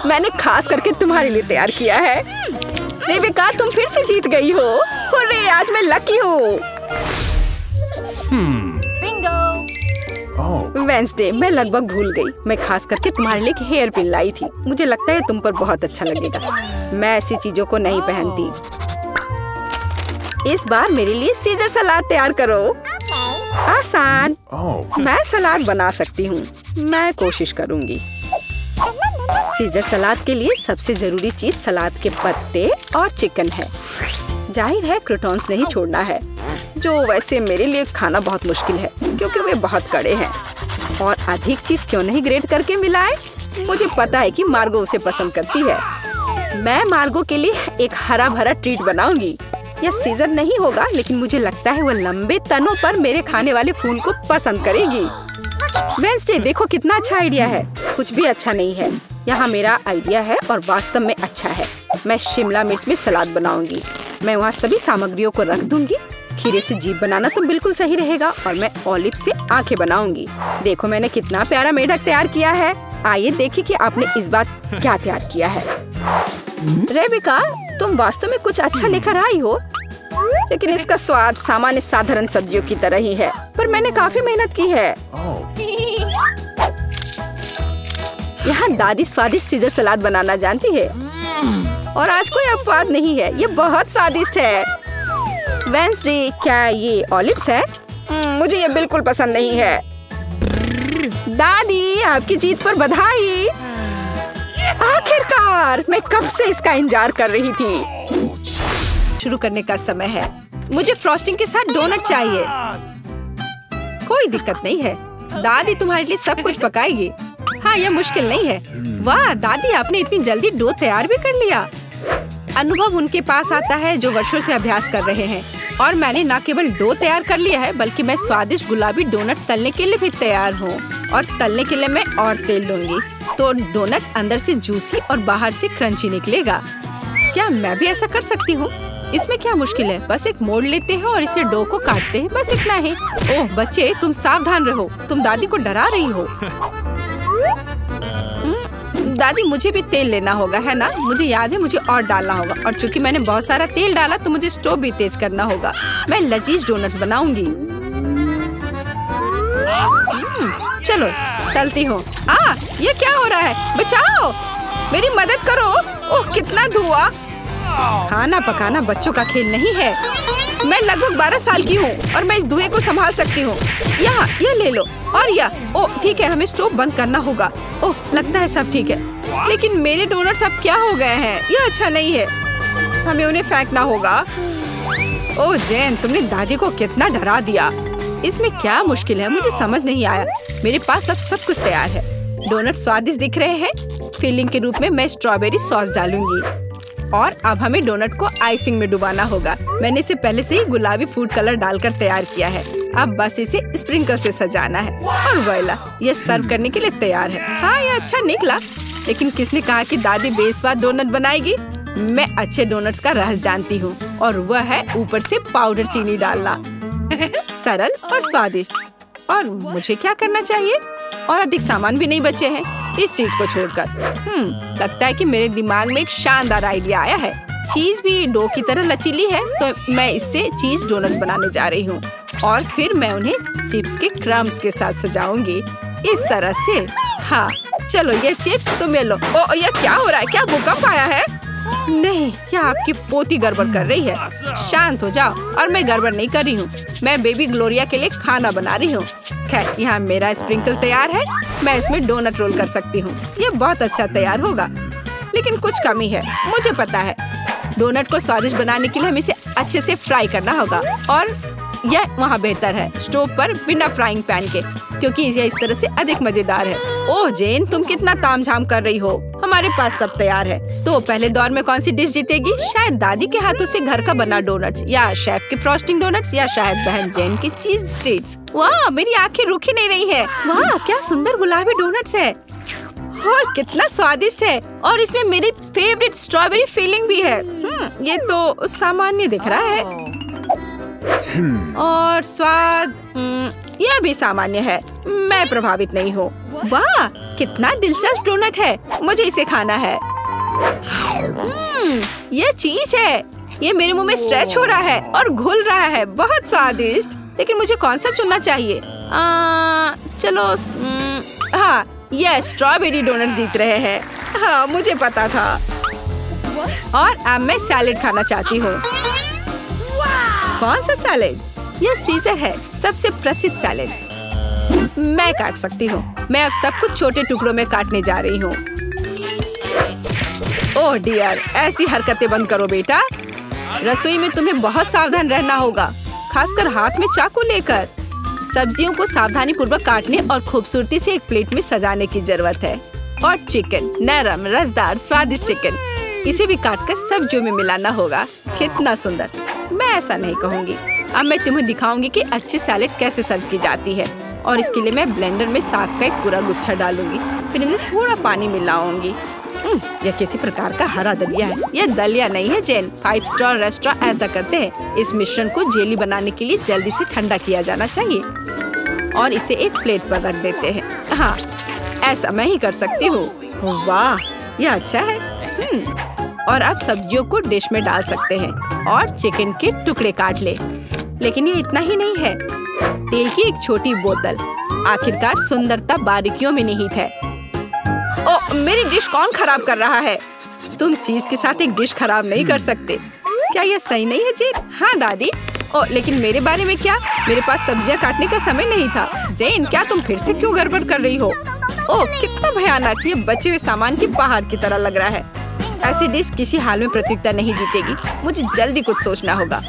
मैंने खास करके तुम्हारे लिए तैयार किया है। रेबेका, तुम फिर से जीत गई हो। हुर्रे, आज मैं लकी हूँ। वेंसडे, मैं लगभग भूल गई। मैं खास करके तुम्हारे लिए एक हेयर पिन लाई थी। मुझे लगता है तुम पर बहुत अच्छा लगेगा। मैं ऐसी चीजों को नहीं पहनती। इस बार मेरे लिए सीजर सलाद तैयार करो। आसान। मैं सलाद बना सकती हूँ। मैं कोशिश करूँगी। सीजर सलाद के लिए सबसे जरूरी चीज सलाद के पत्ते और चिकन है। जाहिर है क्रूटॉन्स नहीं छोड़ना है, जो वैसे मेरे लिए खाना बहुत मुश्किल है क्योंकि वे बहुत कड़े हैं। और अधिक चीज क्यों नहीं ग्रेट करके मिलाए? मुझे पता है कि मार्गो उसे पसंद करती है। मैं मार्गो के लिए एक हरा भरा ट्रीट बनाऊंगी। यह सीजर नहीं होगा लेकिन मुझे लगता है वो लंबे तनों पर मेरे खाने वाले फूल को पसंद करेगी। वेंसडे, देखो कितना अच्छा आइडिया है। कुछ भी अच्छा नहीं है। यहाँ मेरा आइडिया है और वास्तव में अच्छा है। मैं शिमला मिर्च में सलाद बनाऊंगी। मैं वहाँ सभी सामग्रियों को रख दूंगी। खीरे से जीभ बनाना तो बिल्कुल सही रहेगा और मैं ऑलिव से आंखें बनाऊंगी। देखो मैंने कितना प्यारा मेढक तैयार किया है। आइए देखिए कि आपने इस बार क्या तैयार किया है। रेबेका, तुम वास्तव में कुछ अच्छा लेकर आई हो, लेकिन इसका स्वाद सामान्य साधारण सब्जियों की तरह ही है। पर मैंने काफी मेहनत की है। यहाँ दादी स्वादिष्ट सीजर सलाद बनाना जानती है और आज कोई अपवाद नहीं है। ये बहुत स्वादिष्ट है। वेंसडे, क्या ये ऑलिव्स है? मुझे ये बिल्कुल पसंद नहीं है। दादी, आपकी जीत पर बधाई। आखिरकार, मैं कब से इसका इंतजार कर रही थी। शुरू करने का समय है। मुझे फ्रॉस्टिंग के साथ डोनट चाहिए। कोई दिक्कत नहीं है, दादी तुम्हारे लिए सब कुछ पकाएगी। हाँ, यह मुश्किल नहीं है। वाह दादी, आपने इतनी जल्दी डो तैयार भी कर लिया। अनुभव उनके पास आता है जो वर्षों से अभ्यास कर रहे हैं। और मैंने न केवल डो तैयार कर लिया है बल्कि मैं स्वादिष्ट गुलाबी डोनट्स तलने के लिए भी तैयार हूँ। और तलने के लिए मैं और तेल लूंगी तो डोनट अंदर से जूसी और बाहर से क्रंची निकलेगा। क्या मैं भी ऐसा कर सकती हूँ? इसमें क्या मुश्किल है? बस एक मोड़ लेते हैं और इसे डो को काटते हैं, बस इतना ही। ओह बच्चे, तुम सावधान रहो, तुम दादी को डरा रही हो। दादी, मुझे भी तेल लेना होगा, है ना? मुझे याद है, मुझे और डालना होगा। और चूंकि मैंने बहुत सारा तेल डाला तो मुझे स्टोव भी तेज करना होगा। मैं लजीज डोनट्स बनाऊंगी। चलो तलती हूँ। ये क्या हो रहा है? बचाओ, मेरी मदद करो। ओह कितना धुआं! खाना पकाना बच्चों का खेल नहीं है। मैं लगभग 12 साल की हूँ और मैं इस धुएं को संभाल सकती हूँ। यहाँ ये ले लो और यह। ओह ठीक है, हमें स्टोव बंद करना होगा। ओह लगता है सब ठीक है, लेकिन मेरे डोनट्स अब क्या हो गए हैं? यह अच्छा नहीं है, हमें उन्हें फेंकना होगा। ओह जेन, तुमने दादी को कितना डरा दिया। इसमें क्या मुश्किल है, मुझे समझ नहीं आया। मेरे पास अब सब कुछ तैयार है। डोनट स्वादिष्ट दिख रहे हैं। फिलिंग के रूप में मैं स्ट्रॉबेरी सॉस डालूंगी और अब हमें डोनट को आइसिंग में डुबाना होगा। मैंने इसे पहले से ही गुलाबी फूड कलर डालकर तैयार किया है। अब बस इसे स्प्रिंकल से सजाना है और वोइला, ये सर्व करने के लिए तैयार है। हाँ ये अच्छा निकला, लेकिन किसने कहा कि दादी बेस्वाद डोनट बनाएगी? मैं अच्छे डोनट्स का रहस्य जानती हूँ और वह है ऊपर से पाउडर चीनी डालना। सरल और स्वादिष्ट। और मुझे क्या करना चाहिए? और अधिक सामान भी नहीं बचे हैं इस चीज को छोड़कर। लगता है कि मेरे दिमाग में एक शानदार आइडिया आया है। चीज भी डो की तरह लचीली है, तो मैं इससे चीज डोनट्स बनाने जा रही हूँ और फिर मैं उन्हें चिप्स के क्रम्स के साथ सजाऊंगी इस तरह से। हाँ चलो ये चिप्स तुम्हें लो। ओ ये क्या हो रहा है? क्या भूकंप आया है? नहीं, क्या आपकी पोती गड़बड़ कर रही है? शांत हो जाओ। और मैं गड़बड़ नहीं कर रही हूँ, मैं बेबी ग्लोरिया के लिए खाना बना रही हूँ। खैर यहाँ मेरा स्प्रिंकल तैयार है, मैं इसमें डोनट रोल कर सकती हूँ। ये बहुत अच्छा तैयार होगा, लेकिन कुछ कमी है, मुझे पता है। डोनट को स्वादिष्ट बनाने के लिए हमें इसे अच्छे से फ्राई करना होगा और यह वहाँ बेहतर है स्टोव पर बिना फ्राइंग पैन के, क्योंकि यह इस तरह से अधिक मजेदार है। ओह जेन, तुम कितना तामझाम कर रही हो। हमारे पास सब तैयार है। तो पहले दौर में कौन सी डिश जीतेगी? शायद दादी के हाथों से घर का बना डोनट्स, या शेफ के फ्रॉस्टिंग डोनट्स, या शायद बहन जेन की चीज ट्रीट्स। वाह, मेरी आंखें रुक ही नहीं रही है। वाह क्या सुंदर गुलाबी डोनट्स है और कितना स्वादिष्ट है, और इसमें मेरी फेवरेट स्ट्रॉबेरी फिलिंग भी है। ये तो सामान्य दिख रहा है और स्वाद यह भी सामान्य है। मैं प्रभावित नहीं हूँ। वाह कितना दिलचस्प डोनट है, मुझे इसे खाना है। यह चीज है, ये मेरे मुंह में स्ट्रेच हो रहा है और घुल रहा है। बहुत स्वादिष्ट, लेकिन मुझे कौन सा चुनना चाहिए? चलो हाँ, यह स्ट्रॉबेरी डोनट जीत रहे हैं। हाँ मुझे पता था। और अब मैं सैलेड खाना चाहती हूँ। कौन सा सैलेड? यह सीजर है, सबसे प्रसिद्ध सैलेड। मैं काट सकती हूँ। मैं अब सब कुछ छोटे टुकड़ों में काटने जा रही हूँ। ओह डियर, ऐसी हरकतें बंद करो बेटा। रसोई में तुम्हें बहुत सावधान रहना होगा, खासकर हाथ में चाकू लेकर। सब्जियों को सावधानी पूर्वक काटने और खूबसूरती से एक प्लेट में सजाने की जरूरत है। और चिकन, नरम रसदार स्वादिष्ट चिकन, इसे भी काटकर सब्जियों में मिलाना होगा। कितना सुंदर। मैं ऐसा नहीं कहूँगी। अब मैं तुम्हें दिखाऊंगी कि अच्छी सैलेड कैसे सर्व की जाती है। और इसके लिए मैं ब्लेंडर में साग का एक पूरा गुच्छा डालूंगी, फिर इन्हें थोड़ा पानी मिलाऊंगी। यह किसी प्रकार का हरा दलिया है। यह दलिया नहीं है जेन, 5 स्टार रेस्टोरेंट ऐसा करते हैं। इस मिश्रण को जेली बनाने के लिए जल्दी से ठंडा किया जाना चाहिए और इसे एक प्लेट पर रख देते हैं। हाँ ऐसा मैं ही कर सकती हूँ। वाह यह अच्छा है। और अब सब्जियों को डिश में डाल सकते हैं और चिकन के टुकड़े काट ले। लेकिन ये इतना ही नहीं है। तेल की एक छोटी बोतल, आखिरकार सुंदरता बारीकियों में निहित है। ओ मेरी डिश कौन खराब कर रहा है? तुम चीज के साथ एक डिश खराब नहीं कर सकते। क्या यह सही नहीं है जेन? हाँ दादी। ओ लेकिन मेरे बारे में क्या? मेरे पास सब्जियां काटने का समय नहीं था। जेन क्या तुम फिर से क्यों गड़बड़ कर रही हो? ओह कितना भयानक, ये बचे हुए सामान की पहाड़ की तरह लग रहा है। ऐसी डिश किसी हाल में प्रतियोगिता नहीं जीतेगी। मुझे जल्दी कुछ सोचना होगा।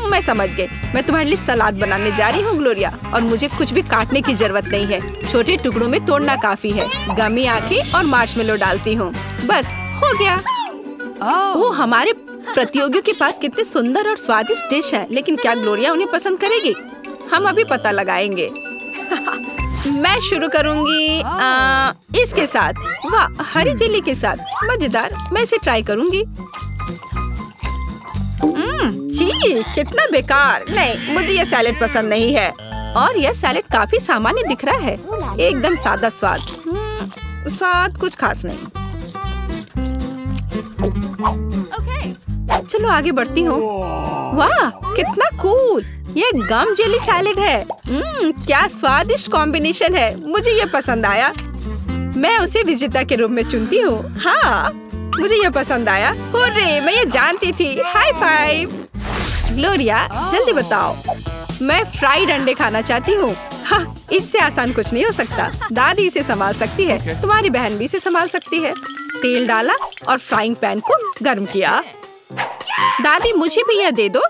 मैं समझ गई। मैं तुम्हारे लिए सलाद बनाने जा रही हूँ ग्लोरिया, और मुझे कुछ भी काटने की जरूरत नहीं है। छोटे टुकड़ों में तोड़ना काफी है। गमी आंखें और मार्शमेलो डालती हूँ। बस हो गया। ओह हमारे प्रतियोगियों के पास कितने सुंदर और स्वादिष्ट डिश है, लेकिन क्या ग्लोरिया उन्हें पसंद करेगी? हम अभी पता लगाएंगे। मैं शुरू करूंगी इसके साथ। वाह हरी जेली के साथ, मजेदार। मैं इसे ट्राई करूंगी। छी कितना बेकार। नहीं मुझे ये सैलेड पसंद नहीं है। और यह सैलेड काफी सामान्य दिख रहा है, एकदम सादा स्वाद। स्वाद कुछ खास नहीं। चलो आगे बढ़ती हूँ। वाह कितना कूल, ये गम जेली सैलेड है। क्या स्वादिष्ट कॉम्बिनेशन है, मुझे ये पसंद आया। मैं उसे विजेता के रूप में चुनती हूँ। हाँ मुझे ये पसंद आया। हुर्रे, मैं ये जानती थी। High five. ग्लोरिया, जल्दी बताओ। मैं फ्राइड अंडे खाना चाहती हूँ। हाँ, इससे आसान कुछ नहीं हो सकता। दादी इसे संभाल सकती है। तुम्हारी बहन भी इसे संभाल सकती है। तेल डाला और फ्राइंग पैन को गर्म किया। दादी, मुझे भी यह दे दो।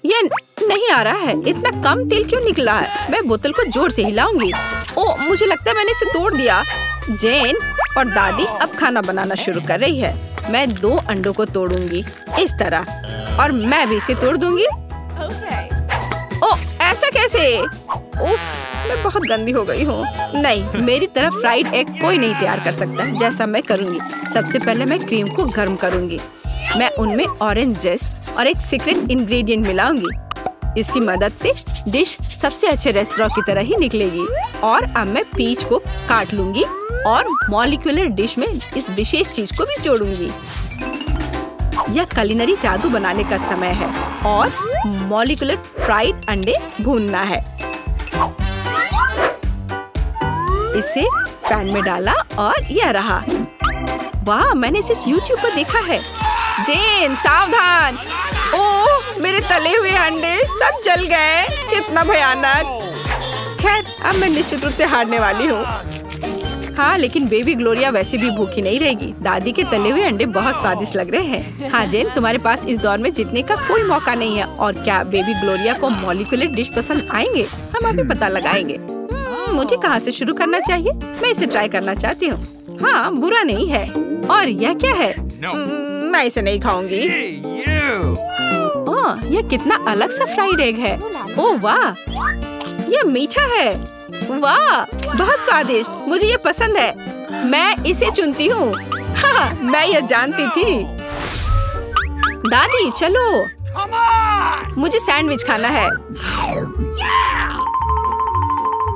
यह नहीं आ रहा है। इतना कम तेल क्यों निकला है? मैं बोतल को जोर से हिलाऊंगी। ओह, मुझे लगता है मैंने इसे तोड़ दिया। जेन और दादी अब खाना बनाना शुरू कर रही है। मैं 2 अंडों को तोड़ूंगी इस तरह, और मैं भी इसे तोड़ दूंगी। ओह, ऐसा कैसे? उफ, मैं बहुत गंदी हो गई हूँ। नहीं, मेरी तरह फ्राइड एग कोई नहीं तैयार कर सकता जैसा मैं करूँगी। सबसे पहले मैं क्रीम को गर्म करूँगी। मैं उनमें ऑरेंज जेस्ट और एक सीक्रेट इंग्रेडिएंट मिलाऊंगी। इसकी मदद से डिश सबसे अच्छे रेस्टोरेंट की तरह ही निकलेगी। और अब मैं पीच को काट लूंगी और मॉलिक्यूलर डिश में इस विशेष चीज को भी जोड़ूंगी। यह कुलिनरी जादू बनाने का समय है और मॉलिक्यूलर फ्राइड अंडे भूनना है। इसे पैन में डाला और यह रहा। वाह, मैंने इसे YouTube पर देखा है। जेन, सावधान। ओह, मेरे तले हुए अंडे सब जल गए। कितना भयानक। खैर, अब मैं निश्चित रूप से हारने वाली हूँ। हाँ, लेकिन बेबी ग्लोरिया वैसे भी भूखी नहीं रहेगी। दादी के तले हुए अंडे बहुत स्वादिष्ट लग रहे हैं। हाँ जेन, तुम्हारे पास इस दौर में जीतने का कोई मौका नहीं है। और क्या बेबी ग्लोरिया को मॉलिक्यूलर डिश पसंद आएंगे? हम अभी पता लगाएंगे। मुझे कहाँ से शुरू करना चाहिए? मैं इसे ट्राई करना चाहती हूँ। हाँ, बुरा नहीं है। और यह क्या है? मैं इसे नहीं खाऊंगी। ओह, यह कितना अलग सा फ्राइड एग है। ओह वाह, यह मीठा है। वाह, बहुत स्वादिष्ट। मुझे ये पसंद है। मैं इसे चुनती हूँ। हाँ, मैं ये जानती थी। दादी, चलो, मुझे सैंडविच खाना है।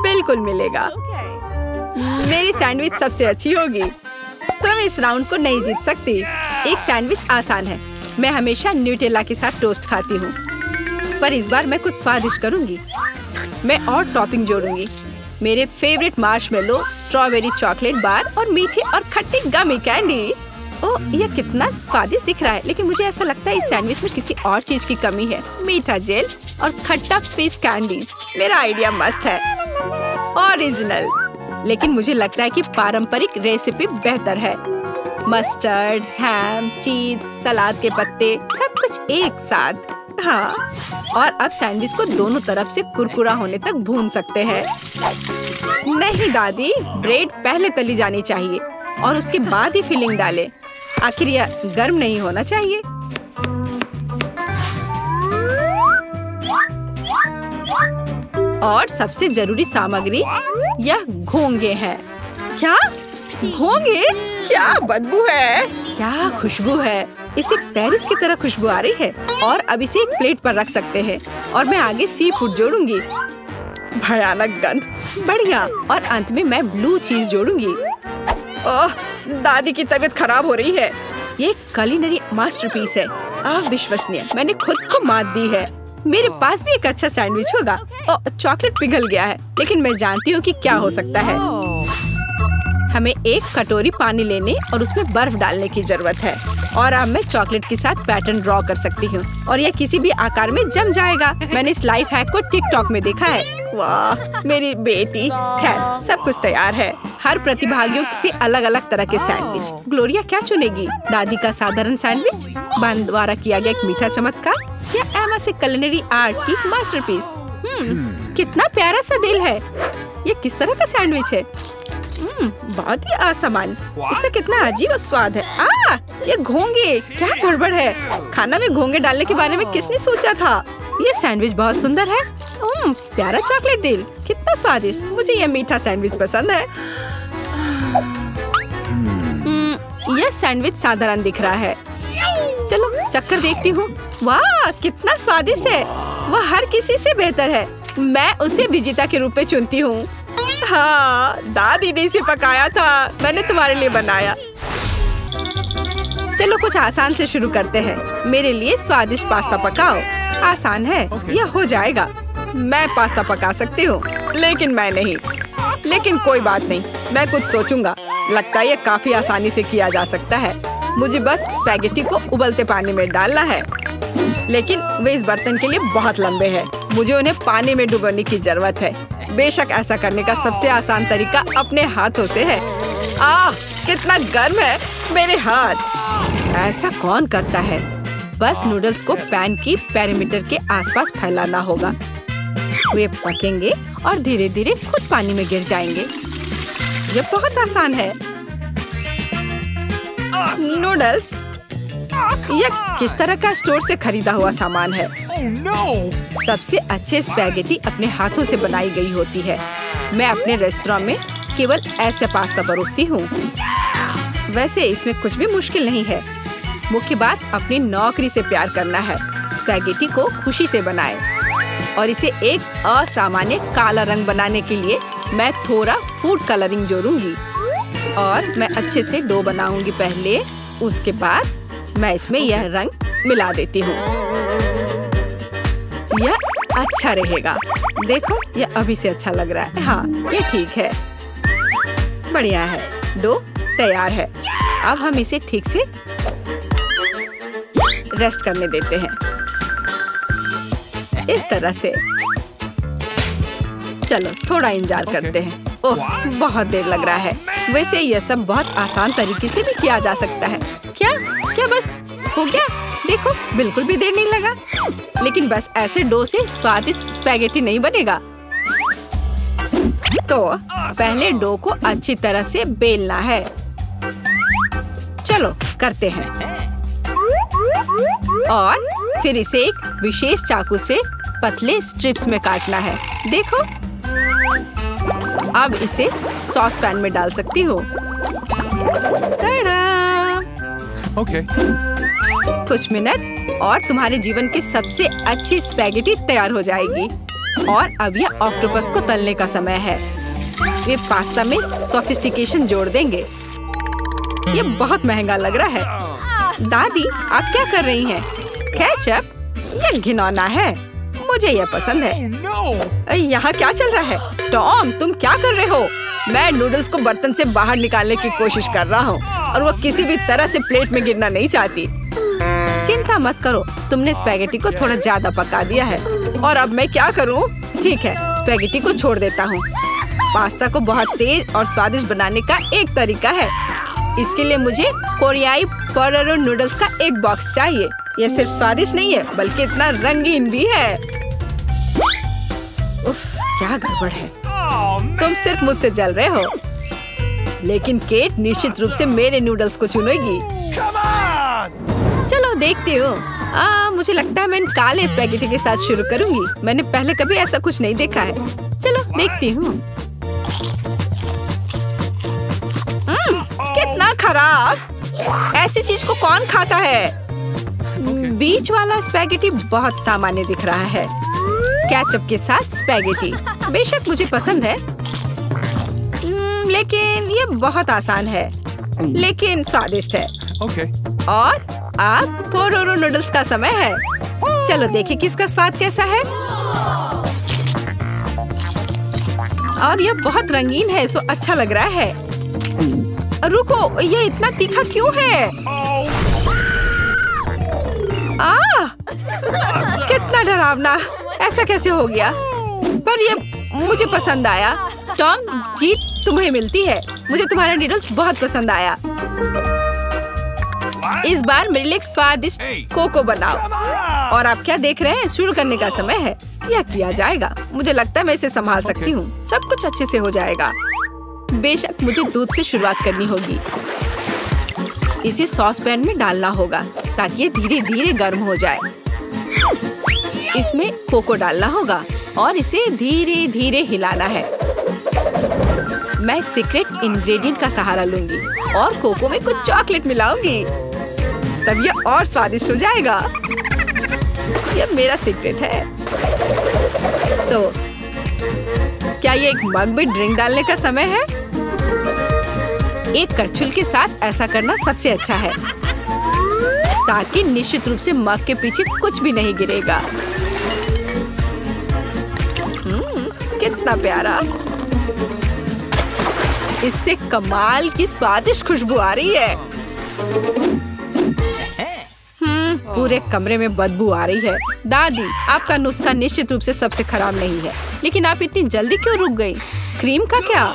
बिल्कुल मिलेगा। मेरी सैंडविच सबसे अच्छी होगी। तुम इस राउंड को नहीं जीत सकती। एक सैंडविच आसान है। मैं हमेशा न्यूटेला के साथ टोस्ट खाती हूँ, पर इस बार मैं कुछ स्वादिष्ट करूँगी। मैं और टॉपिंग जोड़ूंगी। मेरे favourite marshmallow, strawberry chocolate bar और मीठे और खट्टे गमी कैंडी। ओह, यह कितना स्वादिष्ट दिख रहा है। लेकिन मुझे ऐसा लगता है इस सैंडविच में किसी और चीज की कमी है। मीठा जेल और खट्टा फिश कैंडीज। मेरा आइडिया मस्त है, ओरिजिनल। लेकिन मुझे लगता है कि पारंपरिक रेसिपी बेहतर है। मस्टर्ड, हैम, चीज, सलाद के पत्ते, सब कुछ एक साथ। हाँ, और अब सैंडविच को दोनों तरफ से कुरकुरा होने तक भून सकते हैं। नहीं दादी, ब्रेड पहले तली जानी चाहिए और उसके बाद ही फिलिंग डालें। आखिर यह गर्म नहीं होना चाहिए। और सबसे जरूरी सामग्री यह घोंगे हैं। क्या घोंगे? क्या बदबू है। क्या खुशबू है। इसे पेरिस की तरह खुशबू आ रही है। और अब इसे एक प्लेट पर रख सकते हैं और मैं आगे सी फूड जोड़ूंगी। भयानक गंध। बढ़िया। और अंत में मैं ब्लू चीज जोड़ूंगी। ओह, दादी की तबीयत खराब हो रही है। ये कुलिनरी मास्टरपीस है। अविश्वसनीय। मैंने खुद को मात दी है। मेरे पास भी एक अच्छा सैंडविच होगा। ओह, चॉकलेट पिघल गया है। लेकिन मैं जानती हूँ कि क्या हो सकता है। हमें एक कटोरी पानी लेने और उसमें बर्फ डालने की जरूरत है। और अब मैं चॉकलेट के साथ पैटर्न ड्रॉ कर सकती हूँ और यह किसी भी आकार में जम जाएगा। मैंने इस लाइफ हैक को टिकटॉक में देखा है। वाह, मेरी बेटी। खैर, सब कुछ तैयार है। हर प्रतिभागियों से अलग अलग तरह के सैंडविच। ग्लोरिया क्या चुनेगी? दादी का साधारण सैंडविच, बहन द्वारा किया गया एक मीठा चमत्कार, या एमा से कुलिनरी आर्ट की मास्टरपीस? कितना प्यारा सा दिल है। ये किस तरह का सैंडविच है? बहुत ही असामान्य। इसका कितना अजीब स्वाद है। ये घोंगे, क्या गड़बड़ है। खाना में घोंगे डालने के बारे में किसने सोचा था? ये सैंडविच बहुत सुंदर है। प्यारा चॉकलेट दिल, कितना स्वादिष्ट। मुझे ये मीठा सैंडविच पसंद है। यह सैंडविच साधारण दिख रहा है। चलो चक्कर देखती हूँ। वाह, कितना स्वादिष्ट है। वह हर किसी से बेहतर है। मैं उसे विजेता के रूप में चुनती हूँ। हाँ, दादी ने इसे पकाया था। मैंने तुम्हारे लिए बनाया। चलो कुछ आसान से शुरू करते हैं। मेरे लिए स्वादिष्ट पास्ता पकाओ। आसान है, यह हो जाएगा। मैं पास्ता पका सकती हूँ, लेकिन मैं नहीं। लेकिन कोई बात नहीं, मैं कुछ सोचूंगा। लगता है यह काफी आसानी से किया जा सकता है। मुझे बस स्पैगेटी को उबलते पानी में डालना है, लेकिन वे इस बर्तन के लिए बहुत लंबे हैं। मुझे उन्हें पानी में डुबोने की जरूरत है। बेशक ऐसा करने का सबसे आसान तरीका अपने हाथों से है। आह, कितना गर्म है मेरे हाथ। ऐसा कौन करता है? बस नूडल्स को पैन की पेरीमीटर के आसपास फैलाना होगा। वे पकेंगे और धीरे धीरे खुद पानी में गिर जाएंगे। ये बहुत आसान है। नूडल्स यह किस तरह का स्टोर से खरीदा हुआ सामान है। सबसे अच्छे स्पैगेटी अपने हाथों से बनाई गई होती है। मैं अपने रेस्तरां में केवल ऐसे पास्ता परोसती हूँ। वैसे इसमें कुछ भी मुश्किल नहीं है। मुख्य बात अपनी नौकरी से प्यार करना है। स्पैगेटी को खुशी से बनाएं और इसे एक असामान्य काला रंग बनाने के लिए मैं थोड़ा फूड कलरिंग जोड़ूंगी और मैं अच्छे से डो बनाऊंगी पहले। उसके बाद मैं इसमें यह रंग मिला देती हूँ। यह अच्छा रहेगा। देखो, यह अभी से अच्छा लग रहा है। हाँ, ये ठीक है। बढ़िया है। डो तैयार है। अब हम इसे ठीक से रेस्ट करने देते हैं, इस तरह से। चलो थोड़ा इंतजार करते हैं। ओह, बहुत देर लग रहा है। वैसे यह सब बहुत आसान तरीके से भी किया जा सकता है। क्या बस हो गया? देखो, बिल्कुल भी देर नहीं लगा। लेकिन बस ऐसे डो से स्वादिष्ट स्पैगेटी नहीं बनेगा। तो पहले डो को अच्छी तरह से बेलना है। चलो करते हैं। और फिर इसे एक विशेष चाकू से पतले स्ट्रिप्स में काटना है। देखो, अब इसे सॉस पैन में डाल सकती हो। Okay. कुछ मिनट और तुम्हारे जीवन की सबसे अच्छी स्पैगेटी तैयार हो जाएगी। और अब यह ऑक्टोपस को तलने का समय है। वे पास्ता में सोफिस्टिकेशन जोड़ देंगे। ये बहुत महंगा लग रहा है। दादी, आप क्या कर रही हैं? केचप? ये घिनौना है। मुझे यह पसंद है। यहाँ क्या चल रहा है? टॉम, तुम क्या कर रहे हो? मैं नूडल्स को बर्तन से बाहर निकालने की कोशिश कर रहा हूँ और वो किसी भी तरह से प्लेट में गिरना नहीं चाहती। चिंता मत करो, तुमने स्पैगेटी को थोड़ा ज्यादा पका दिया है। और अब मैं क्या करूँ? ठीक है, स्पैगेटी को छोड़ देता हूँ। पास्ता को बहुत तेज और स्वादिष्ट बनाने का एक तरीका है। इसके लिए मुझे कोरियाई पोटेरो नूडल्स का एक बॉक्स चाहिए। यह सिर्फ स्वादिष्ट नहीं है, बल्कि इतना रंगीन भी है। उफ, क्या गड़बड़ है। तुम सिर्फ मुझसे जल रहे हो। लेकिन केट निश्चित रूप से मेरे नूडल्स को चुनेगी। चलो देखती हूँ। मुझे लगता है मैं इन काले स्पैगेटी के साथ शुरू करूंगी। मैंने पहले कभी ऐसा कुछ नहीं देखा है। चलो देखती हूँ। कितना खराब! ऐसी चीज को कौन खाता है? बीच वाला स्पैगेटी बहुत सामान्य दिख रहा है। केचप के साथ स्पैगेटी बेशक मुझे पसंद है, लेकिन ये बहुत आसान है, लेकिन स्वादिष्ट है। और अब पोटेरो नूडल्स का समय है। चलो देखें किसका स्वाद कैसा है। और ये बहुत रंगीन है, सो अच्छा लग रहा है। रुको, ये इतना तीखा क्यों है? कितना डरावना! ऐसा कैसे हो गया? पर ये मुझे पसंद आया। टॉम, जीत तुम्हें मिलती है। मुझे तुम्हारा नूडल्स बहुत पसंद आया। इस बार मेरे लिए स्वादिष्ट कोको बनाओ। और आप क्या देख रहे हैं? शुरू करने का समय है। यह किया जाएगा। मुझे लगता है मैं इसे संभाल सकती हूँ। सब कुछ अच्छे से हो जाएगा। बेशक मुझे दूध से शुरुआत करनी होगी। इसे सॉस पैन में डालना होगा ताकि ये धीरे धीरे गर्म हो जाए। इसमें कोको डालना होगा और इसे धीरे धीरे हिलाना है। मैं सीक्रेट इंग्रेडिएंट का सहारा लूंगी और कोको में कुछ चॉकलेट मिलाऊंगी, तब ये और स्वादिष्ट हो जाएगा। यह मेरा सीक्रेट है। तो क्या ये एक मग में ड्रिंक डालने का समय है? एक करछुल के साथ ऐसा करना सबसे अच्छा है, ताकि निश्चित रूप से मग के पीछे कुछ भी नहीं गिरेगा। कितना प्यारा! इससे कमाल की स्वादिष्ट खुशबू आ रही है। पूरे कमरे में बदबू आ रही है। दादी, आपका नुस्खा निश्चित रूप से सबसे खराब नहीं है, लेकिन आप इतनी जल्दी क्यों रुक गई? क्रीम का क्या?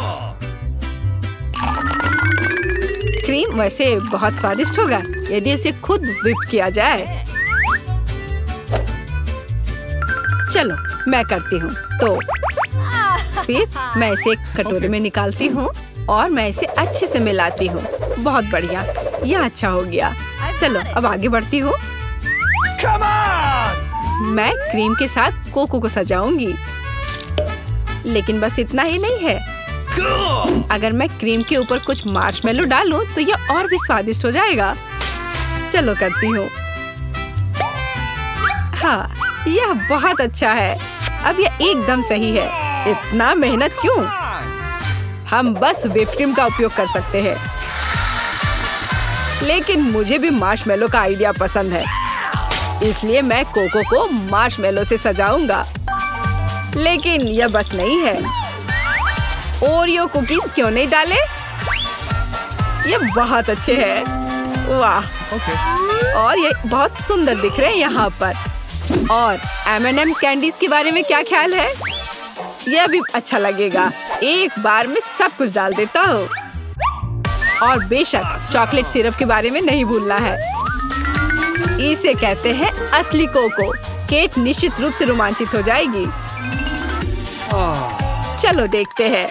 क्रीम वैसे बहुत स्वादिष्ट होगा यदि इसे खुद व्हिप किया जाए। चलो मैं करती हूँ। तो फिर मैं इसे एक कटोरे में निकालती हूँ और मैं इसे अच्छे से मिलाती हूँ। बहुत बढ़िया, यह अच्छा हो गया। चलो अब आगे बढ़ती हूँ। मैं क्रीम के साथ कोको को सजाऊंगी, लेकिन बस इतना ही नहीं है। अगर मैं क्रीम के ऊपर कुछ मार्शमेलो डालूं तो यह और भी स्वादिष्ट हो जाएगा। चलो करती हूँ। हाँ, यह बहुत अच्छा है। अब यह एकदम सही है। इतना मेहनत क्यों? हम बस व्हिप क्रीम का उपयोग कर सकते हैं। लेकिन मुझे भी मार्शमेलो का आइडिया पसंद है, इसलिए मैं कोको को मार्शमेलो से सजाऊंगा। लेकिन यह बस नहीं है। ओरियो कुकीज क्यों नहीं डाले? ये बहुत अच्छे हैं। वाह, और ये बहुत सुंदर दिख रहे हैं यहाँ पर। और M&M कैंडीज के बारे में क्या ख्याल है? यह भी अच्छा लगेगा। एक बार में सब कुछ डाल देता हूँ। और बेशक चॉकलेट सिरप के बारे में नहीं भूलना है। इसे कहते हैं असली कोको। केट निश्चित रूप से रोमांचित हो जाएगी। चलो देखते हैं।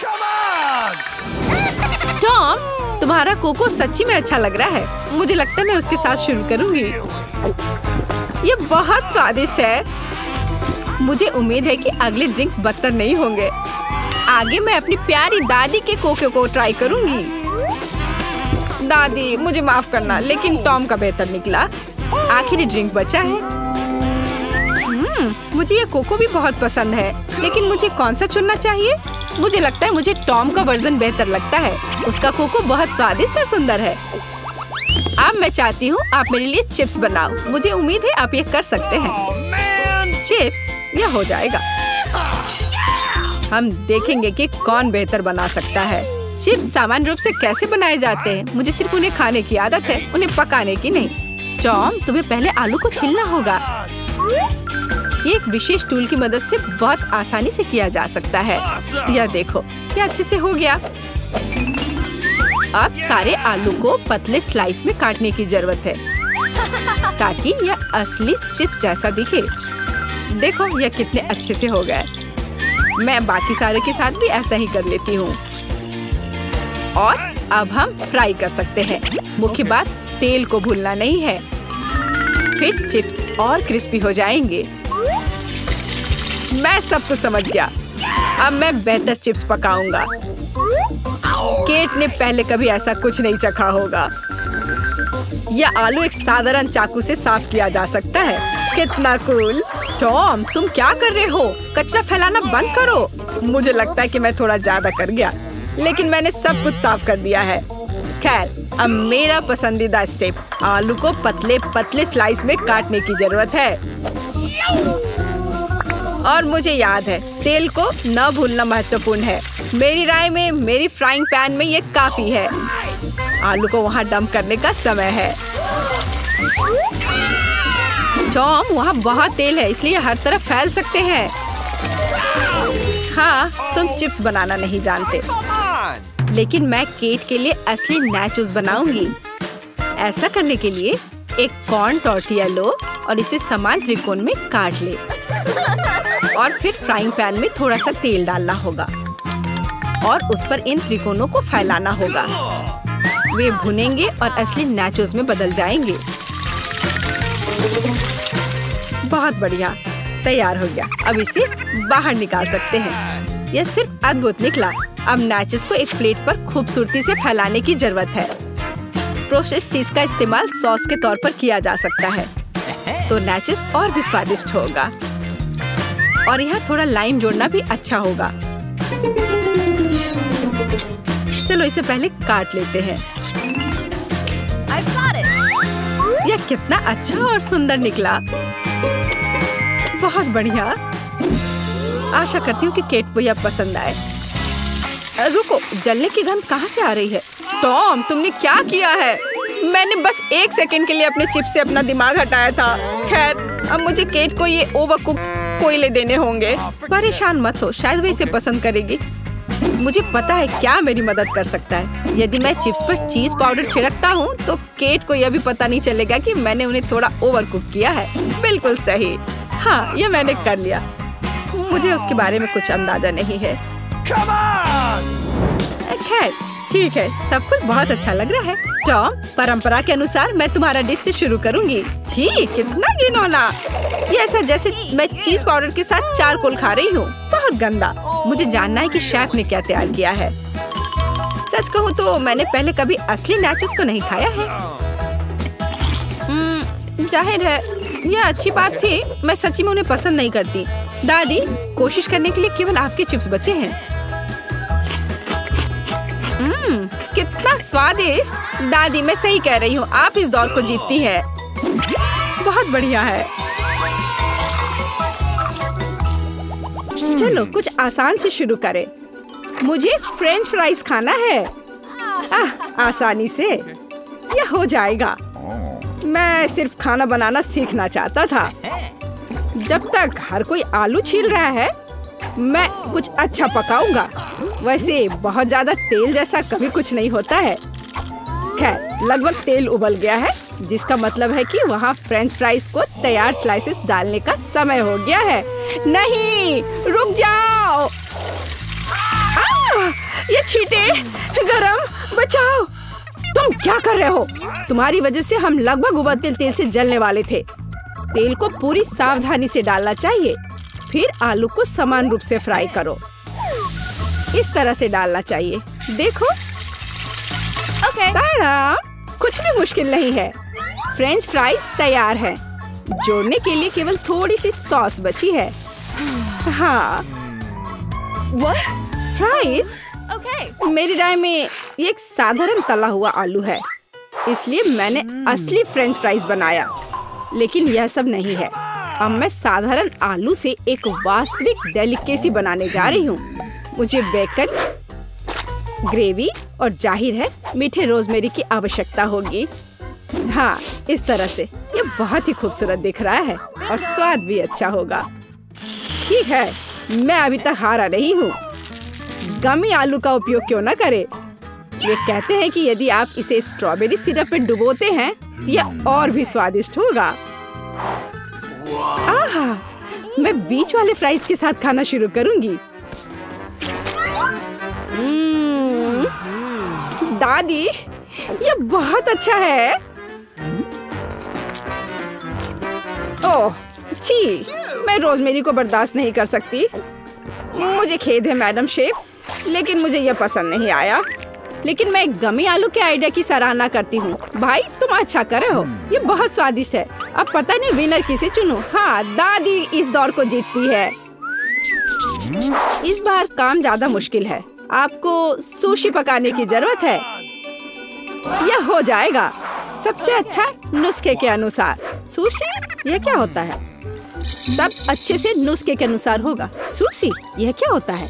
टॉम, तुम्हारा कोको सच्ची में अच्छा लग रहा है। मुझे लगता है मैं उसके साथ शुरू करूंगी। ये बहुत स्वादिष्ट है। मुझे उम्मीद है कि अगले ड्रिंक्स बदतर नहीं होंगे। आगे मैं अपनी प्यारी दादी के कोको को ट्राई करूंगी। दादी, मुझे माफ करना, लेकिन टॉम का बेहतर निकला। आखिरी ड्रिंक बचा है। मुझे ये कोको भी बहुत पसंद है, लेकिन मुझे कौन सा चुनना चाहिए? मुझे लगता है मुझे टॉम का वर्जन बेहतर लगता है। उसका कोको बहुत स्वादिष्ट और सुंदर है। अब मैं चाहती हूँ आप मेरे लिए चिप्स बनाओ। मुझे उम्मीद है आप ये कर सकते हैं। चिप्स, यह हो जाएगा। हम देखेंगे कि कौन बेहतर बना सकता है। चिप्स सामान्य रूप से कैसे बनाए जाते हैं? मुझे सिर्फ उन्हें खाने की आदत है, उन्हें पकाने की नहीं। टॉम, तुम्हें पहले आलू को छीलना होगा। ये एक विशेष टूल की मदद से बहुत आसानी से किया जा सकता है। यह देखो, यह अच्छे से हो गया। अब सारे आलू को पतले स्लाइस में काटने की जरूरत है, ताकि यह असली चिप्स जैसा दिखे। देखो, यह कितने अच्छे से हो गए। मैं बाकी सारे के साथ भी ऐसा ही कर लेती हूँ। और अब हम फ्राई कर सकते हैं। मुख्य बात, तेल को भूलना नहीं है। फिर चिप्स और क्रिस्पी हो जाएंगे। मैं सब कुछ समझ गया। अब मैं बेहतर चिप्स पकाऊंगा। केट ने पहले कभी ऐसा कुछ नहीं चखा होगा। यह आलू एक साधारण चाकू से साफ किया जा सकता है। कितना कूल। टॉम, तुम क्या कर रहे हो? कचरा फैलाना बंद करो। मुझे लगता है कि मैं थोड़ा ज्यादा कर गया, लेकिन मैंने सब कुछ साफ कर दिया है। खैर, अब मेरा पसंदीदा स्टेप, आलू को पतले पतले स्लाइस में काटने की जरूरत है। और मुझे याद है, तेल को न भूलना महत्वपूर्ण है। मेरी राय में मेरी फ्राइंग पैन में ये काफी है। आलू को वहाँ डंप करने का समय है। टॉम, वहाँ बहुत तेल है, इसलिए हर तरफ फैल सकते हैं। हाँ, तुम चिप्स बनाना नहीं जानते, लेकिन मैं केट के लिए असली नाचोस बनाऊंगी। ऐसा करने के लिए एक कॉर्न टॉर्टिया लो और इसे समान त्रिकोण में काट ले। और फिर फ्राइंग पैन में थोड़ा सा तेल डालना होगा और उस पर इन त्रिकोणों को फैलाना होगा। वे भुनेंगे और असली नाचोस में बदल जाएंगे। बहुत बढ़िया, तैयार हो गया। अब इसे बाहर निकाल सकते हैं। यह सिर्फ अद्भुत निकला। अब नाचोस को एक प्लेट पर खूबसूरती से फैलाने की जरूरत है। प्रोसेस्ड चीज का इस्तेमाल सॉस के तौर पर किया जा सकता है, तो नाचोस और भी स्वादिष्ट होगा। और यहाँ थोड़ा लाइम जोड़ना भी अच्छा होगा। चलो इसे पहले काट लेते हैं। यह कितना अच्छा और सुंदर निकला। बहुत बढ़िया। आशा करती हूँ कि केट को यह पसंद आए। रुको, जलने की गंध कहाँ से आ रही है? टॉम, तुमने क्या किया है? मैंने बस 1 सेकंड के लिए अपने चिप्स से अपना दिमाग हटाया था। खैर, अब मुझे केट को ये ओवरकुक कोयले देने होंगे। परेशान मत हो, शायद वो इसे पसंद करेगी। मुझे पता है क्या मेरी मदद कर सकता है। यदि मैं चिप्स पर चीज पाउडर छिड़कता हूँ तो केट को यह भी पता नहीं चलेगा कि मैंने उन्हें थोड़ा ओवरकुक किया है। बिल्कुल सही। हाँ, ये मैंने कर लिया। मुझे उसके बारे में कुछ अंदाजा नहीं है। खैर, ठीक है, सब कुछ बहुत अच्छा लग रहा है। टॉम, परंपरा के अनुसार मैं तुम्हारा डिश से शुरू करूंगी। छी, कितना घिनौना। ये ऐसा जैसे मैं चीज पाउडर के साथ चारकोल खा रही हूँ। बहुत गंदा। मुझे जानना है कि शेफ ने क्या तैयार किया है। सच कहूँ तो मैंने पहले कभी असली नाचोस को नहीं खाया है। जाहिर है यह अच्छी बात थी। मैं सच्ची में उन्हें पसंद नहीं करती। दादी, कोशिश करने के लिए केवल आपके चिप्स बचे हैं। कितना स्वादिष्ट। दादी, मैं सही कह रही हूँ, आप इस दौर को जीतती है। बहुत बढ़िया है। चलो कुछ आसान से शुरू करें। मुझे फ्रेंच फ्राइज खाना है। आसानी से यह हो जाएगा। मैं सिर्फ खाना बनाना सीखना चाहता था। जब तक हर कोई आलू छील रहा है, मैं कुछ अच्छा पकाऊंगा। वैसे बहुत ज्यादा तेल जैसा कभी कुछ नहीं होता है। खैर, लगभग तेल उबल गया है, जिसका मतलब है कि वहाँ फ्रेंच फ्राइज को तैयार स्लाइसेस डालने का समय हो गया है। नहीं, रुक जाओ। ये छींटे, गरम, बचाओ। तुम क्या कर रहे हो? तुम्हारी वजह से हम लगभग उबलते तेल से जलने वाले थे। तेल को पूरी सावधानी से डालना चाहिए। फिर आलू को समान रूप से फ्राई करो। इस तरह से डालना चाहिए। देखो, ताड़ा, कुछ भी मुश्किल नहीं है। फ्रेंच फ्राइज तैयार है। जोड़ने के लिए केवल थोड़ी सी सॉस बची है। हाँ, फ्राइज? मेरी राय में ये एक साधारण तला हुआ आलू है, इसलिए मैंने असली फ्रेंच फ्राइज बनाया। लेकिन यह सब नहीं है। अब मैं साधारण आलू से एक वास्तविक डेलिकेसी बनाने जा रही हूँ। मुझे बेकन, ग्रेवी और जाहिर है मीठे रोजमेरी की आवश्यकता होगी। हाँ, इस तरह से ये बहुत ही खूबसूरत दिख रहा है और स्वाद भी अच्छा होगा। ठीक है, मैं अभी तक हारा नहीं हूँ। गमी आलू का उपयोग क्यों न करें? ये कहते हैं कि यदि आप इसे स्ट्रॉबेरी सिरप में डुबोते हैं तो यह और भी स्वादिष्ट होगा। आहा, मैं बीच वाले फ्राइज के साथ खाना शुरू करूंगी। दादी, ये बहुत अच्छा है। ओह, छी, मैं रोजमेरी को बर्दाश्त नहीं कर सकती। मुझे खेद है मैडम शेफ, लेकिन मुझे यह पसंद नहीं आया। लेकिन मैं गमी आलू के आइडिया की सराहना करती हूँ। भाई, तुम अच्छा कर रहे हो। ये बहुत स्वादिष्ट है। अब पता नहीं विनर किसे चुनूं। हाँ, दादी इस दौर को जीतती है। इस बार काम ज्यादा मुश्किल है। आपको सुशी पकाने की जरूरत है। यह हो जाएगा सबसे अच्छा नुस्खे के अनुसार। सुशी? यह क्या होता है? सब अच्छे से नुस्खे के अनुसार होगा। सुशी? यह क्या होता है?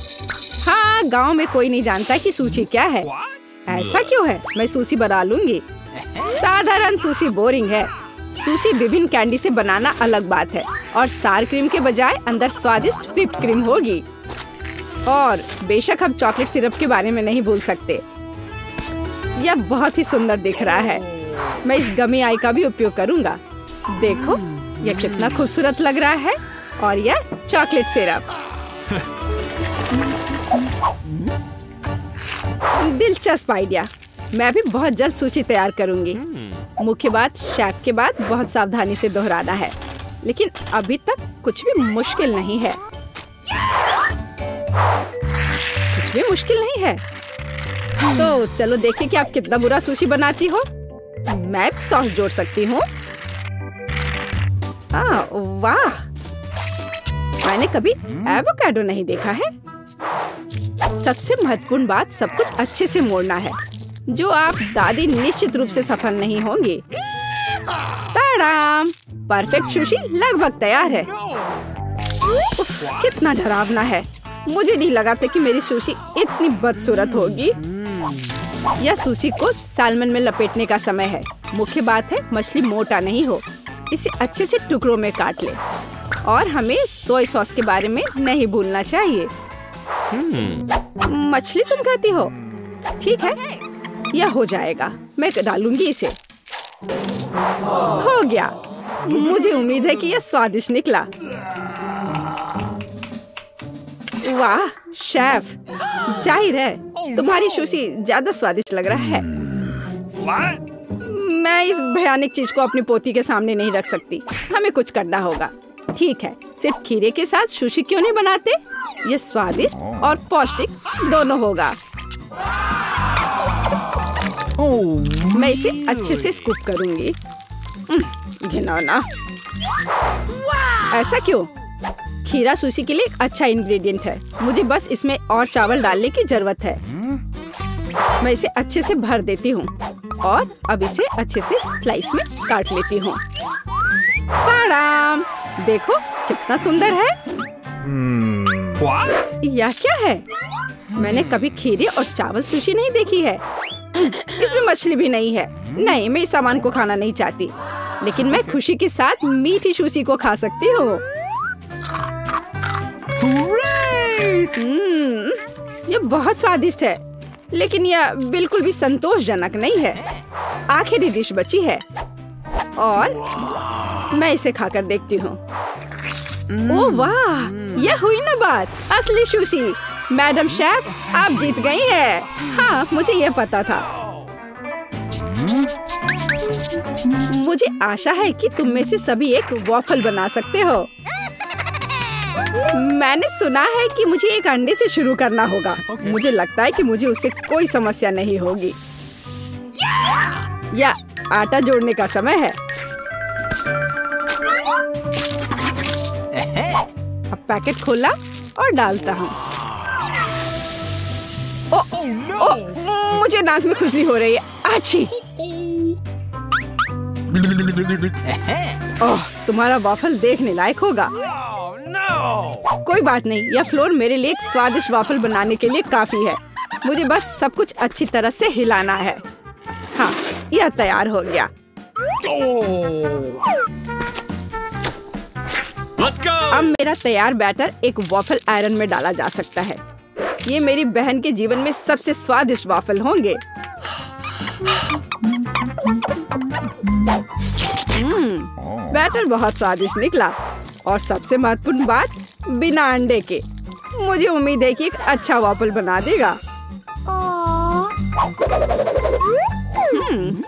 हाँ, गांव में कोई नहीं जानता कि सुशी क्या है। ऐसा क्यों है? मैं सुशी बना लूंगी। साधारण सुशी बोरिंग है। सुशी विभिन्न कैंडी से बनाना अलग बात है और सार क्रीम के बजाय अंदर स्वादिष्ट व्हिप्ड क्रीम होगी। और बेशक हम चॉकलेट सिरप के बारे में नहीं भूल सकते। यह बहुत ही सुंदर दिख रहा है। मैं इस गमी आई का भी उपयोग करूंगा। देखो, यह कितना खूबसूरत लग रहा है। और यह चॉकलेट सिरप। दिलचस्प आइडिया। मैं भी बहुत जल्द सूची तैयार करूंगी। मुख्य बात शेफ के बाद बहुत सावधानी से दोहराना है। लेकिन अभी तक कुछ भी मुश्किल नहीं है। कुछ भी मुश्किल नहीं है। तो चलो देखें कि आप कितना बुरा सुशी बनाती हो। मैं भी सॉस जोड़ सकती हूँ। वाह, मैंने कभी एवोकाडो नहीं देखा है। सबसे महत्वपूर्ण बात, सब कुछ अच्छे से मोड़ना है, जो आप दादी निश्चित रूप से सफल नहीं होंगे। ताड़ाम, परफेक्ट सुशी लगभग तैयार है। उफ, कितना डरावना है। मुझे नहीं लगा था कि मेरी सुशी इतनी बदसूरत होगी। या सुशी को सालमन में लपेटने का समय है। मुख्य बात है मछली मोटा नहीं हो। इसे अच्छे से टुकड़ों में काट ले और हमें सोया सॉस के बारे में नहीं भूलना चाहिए। मछली तुम कहती हो? ठीक है, यह हो जाएगा। मैं डालूंगी इसे। हो गया। मुझे उम्मीद है कि यह स्वादिष्ट निकला। वाह शेफ, जाहिर है तुम्हारी सुशी ज्यादा स्वादिष्ट लग रहा है। मैं इस भयानक चीज को अपनी पोती के सामने नहीं रख सकती। हमें कुछ करना होगा। ठीक है, सिर्फ खीरे के साथ सुशी क्यों नहीं बनाते? ये स्वादिष्ट और पौष्टिक दोनों होगा। मैं इसे अच्छे से स्कूप करूंगी। घिनौना। ऐसा क्यों? खीरा सुशी के लिए एक अच्छा इंग्रेडिएंट है। मुझे बस इसमें और चावल डालने की जरूरत है। मैं इसे अच्छे से भर देती हूँ और अब इसे अच्छे से स्लाइस में काट लेती हूँ। ताड़ाम! देखो कितना सुंदर है। यह क्या है? मैंने कभी खीरे और चावल सुशी नहीं देखी है। इसमें मछली भी नहीं है। नहीं, मैं इस सामान को खाना नहीं चाहती, लेकिन मैं खुशी के साथ मीठी सुशी को खा सकती हूँ। यह बहुत स्वादिष्ट है, लेकिन यह बिल्कुल भी संतोषजनक नहीं है। आखिरी डिश बची है और मैं इसे खाकर देखती हूँ। ओह वाह, यह हुई ना बात। असली सुशी। मैडम शेफ, आप जीत गई हैं। हाँ, मुझे यह पता था। मुझे आशा है कि तुम में से सभी एक वॉफल बना सकते हो। मैंने सुना है कि मुझे एक अंडे से शुरू करना होगा। मुझे लगता है कि मुझे उससे कोई समस्या नहीं होगी। या आटा जोड़ने का समय है। अब पैकेट खोला और डालता हूँ। मुझे नाक में खुजली हो रही है। आछी! ओह, तुम्हारा वाफल देखने लायक होगा। कोई बात नहीं, यह फ्लोर मेरे लिए एक स्वादिष्ट वाफल बनाने के लिए काफी है। मुझे बस सब कुछ अच्छी तरह से हिलाना है। हाँ, यह तैयार हो गया। अब मेरा तैयार बैटर एक वाफल आयरन में डाला जा सकता है। ये मेरी बहन के जीवन में सबसे स्वादिष्ट वाफल होंगे। बैटर बहुत स्वादिष्ट निकला और सबसे महत्वपूर्ण बात, बिना अंडे के। मुझे उम्मीद है कि एक अच्छा वाफल बना देगा।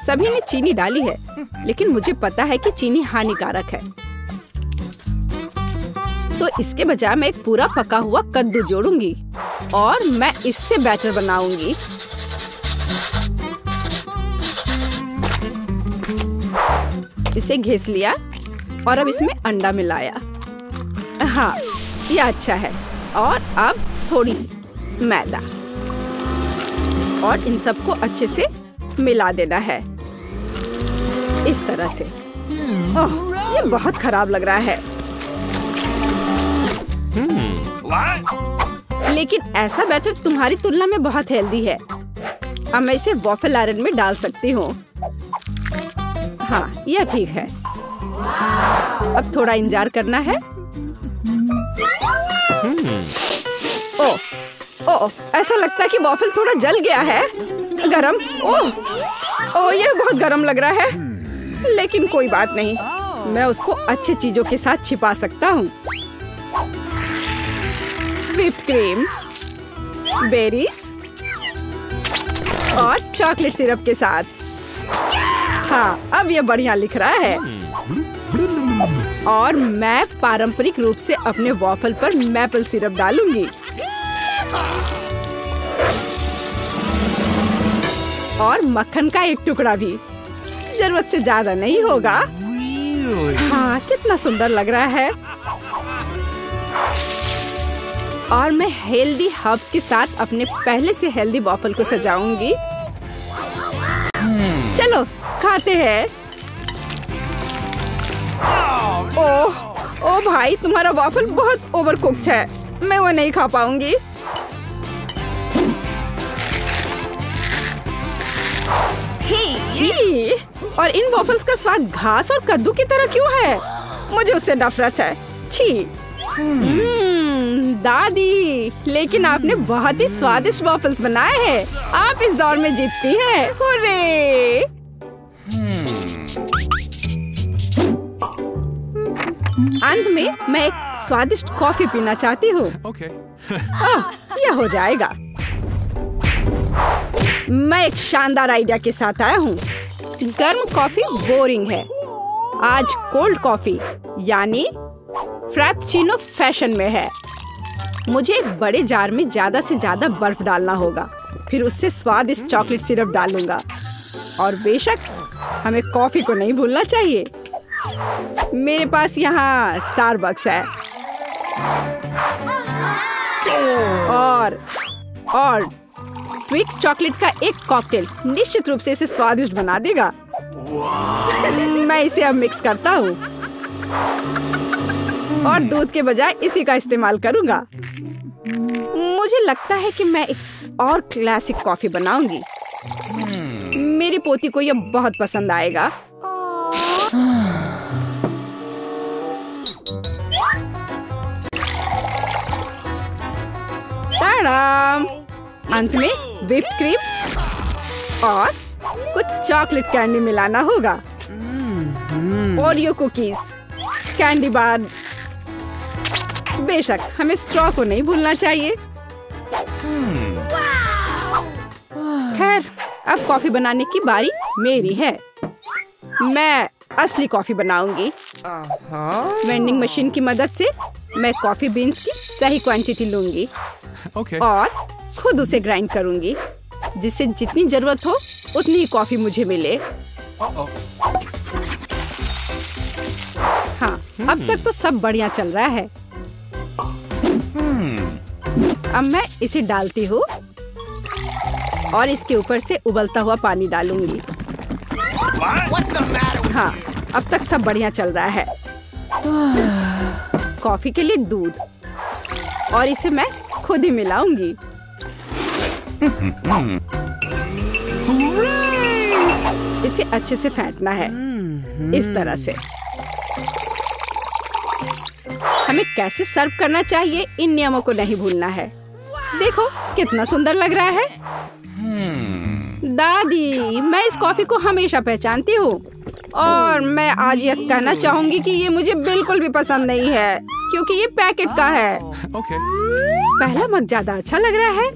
सभी ने चीनी डाली है, लेकिन मुझे पता है कि चीनी हानिकारक है। तो इसके बजाय मैं एक पूरा पका हुआ कद्दू जोड़ूंगी और मैं इससे बैटर बनाऊंगी। इसे घिस लिया और अब इसमें अंडा मिलाया। हाँ, ये अच्छा है। और अब थोड़ी सी मैदा और इन सबको अच्छे से मिला देना है इस तरह से। ओह, ये बहुत खराब लग रहा है। लेकिन ऐसा बैटर तुम्हारी तुलना में बहुत हेल्दी है। अब मैं इसे वॉफल आयरन में डाल सकती हूँ। हाँ, यह ठीक है। अब थोड़ा इंतजार करना है। ओह, ऐसा लगता है कि वॉफल थोड़ा जल गया है। गरम। ओह, यह बहुत गरम लग रहा है। लेकिन कोई बात नहीं, मैं उसको अच्छी चीजों के साथ छिपा सकता हूँ। व्हिप्ड क्रीम, बेरीज और चॉकलेट सिरप के साथ। हाँ, अब ये बढ़िया लिख रहा है। और मैं पारंपरिक रूप से अपने वॉफल पर मैपल सिरप डालूंगी। और मक्खन का एक टुकड़ा भी। जरूरत से ज्यादा नहीं होगा। हाँ, कितना सुंदर लग रहा है। और मैं हेल्दी हर्ब्स के साथ अपने पहले से हेल्दी वॉफल को सजाऊंगी। चलो खाते हैं। ओह भाई, तुम्हारा वॉफल बहुत ओवरकुक्ड है। मैं वो नहीं खा पाऊंगी। छी! और इन वॉफल्स का स्वाद घास और कद्दू की तरह क्यों है? मुझे उससे नफरत है। छी! दादी, लेकिन आपने बहुत ही स्वादिष्ट वॉफल्स बनाए हैं। आप इस दौर में जीतती हैं। हुर्रे! अंत में मैं एक स्वादिष्ट कॉफी पीना चाहती हूँ। Okay. यह हो जाएगा। मैं एक शानदार आइडिया के साथ आया हूँ। गर्म कॉफी बोरिंग है। आज कोल्ड कॉफी यानी फ्रैप्पुचिनो फैशन में है। मुझे एक बड़े जार में ज्यादा से ज्यादा बर्फ डालना होगा। फिर उससे स्वादिष्ट चॉकलेट सिरप डालूंगा। और बेशक हमें कॉफी को नहीं भूलना चाहिए। मेरे पास यहाँ स्टारबक्स है। और ट्विक्स चॉकलेट का एक कॉकटेल निश्चित रूप से इसे स्वादिष्ट बना देगा। मैं इसे अब मिक्स करता हूँ और दूध के बजाय इसी का इस्तेमाल करूँगा। मुझे लगता है कि मैं एक और क्लासिक कॉफी बनाऊंगी। मेरी पोती को यह बहुत पसंद आएगा। टाडाम! अंत में व्हिप्ड क्रीम और कुछ चॉकलेट कैंडी मिलाना होगा। Oreo cookies, candy bar. बेशक हमें स्ट्रॉ को नहीं भूलना चाहिए। खैर, अब कॉफी बनाने की बारी मेरी है। मैं असली कॉफी बनाऊंगी। वेंडिंग मशीन की मदद से मैं कॉफी बीन्स की सही क्वांटिटी लूंगी। Okay. और खुद उसे ग्राइंड करूंगी, जिससे जितनी जरूरत हो उतनी ही कॉफी मुझे मिले। Uh-oh. हाँ, अब तक तो सब बढ़िया चल रहा है। अब मैं इसे डालती हूँ और इसके ऊपर से उबलता हुआ पानी डालूंगी। हाँ, अब तक सब बढ़िया चल रहा है। कॉफी के लिए दूध, और इसे मैं खुद ही मिलाऊंगी। इसे अच्छे से फेंटना है, इस तरह से। हमें कैसे सर्व करना चाहिए, इन नियमों को नहीं भूलना है। देखो कितना सुंदर लग रहा है। दादी, मैं इस कॉफी को हमेशा पहचानती हूँ और मैं आज यह कहना चाहूंगी कि ये मुझे बिल्कुल भी पसंद नहीं है, क्योंकि ये पैकेट का है। Okay. पहला मग ज्यादा अच्छा लग रहा है।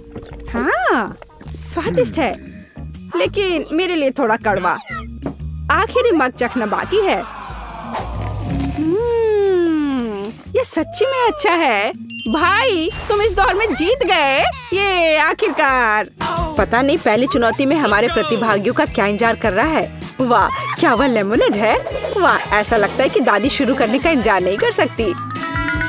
हाँ, स्वादिष्ट है, लेकिन मेरे लिए थोड़ा कड़वा। आखिरी मग चखना बाकी है। ये सच्ची में अच्छा है। भाई, तुम इस दौर में जीत गए। ये आखिरकार। पता नहीं पहली चुनौती में हमारे प्रतिभागियों का क्या इंतजार कर रहा है। वाह, क्या वह लेमोनेड है? वाह, ऐसा लगता है कि दादी शुरू करने का इंतजार नहीं कर सकती।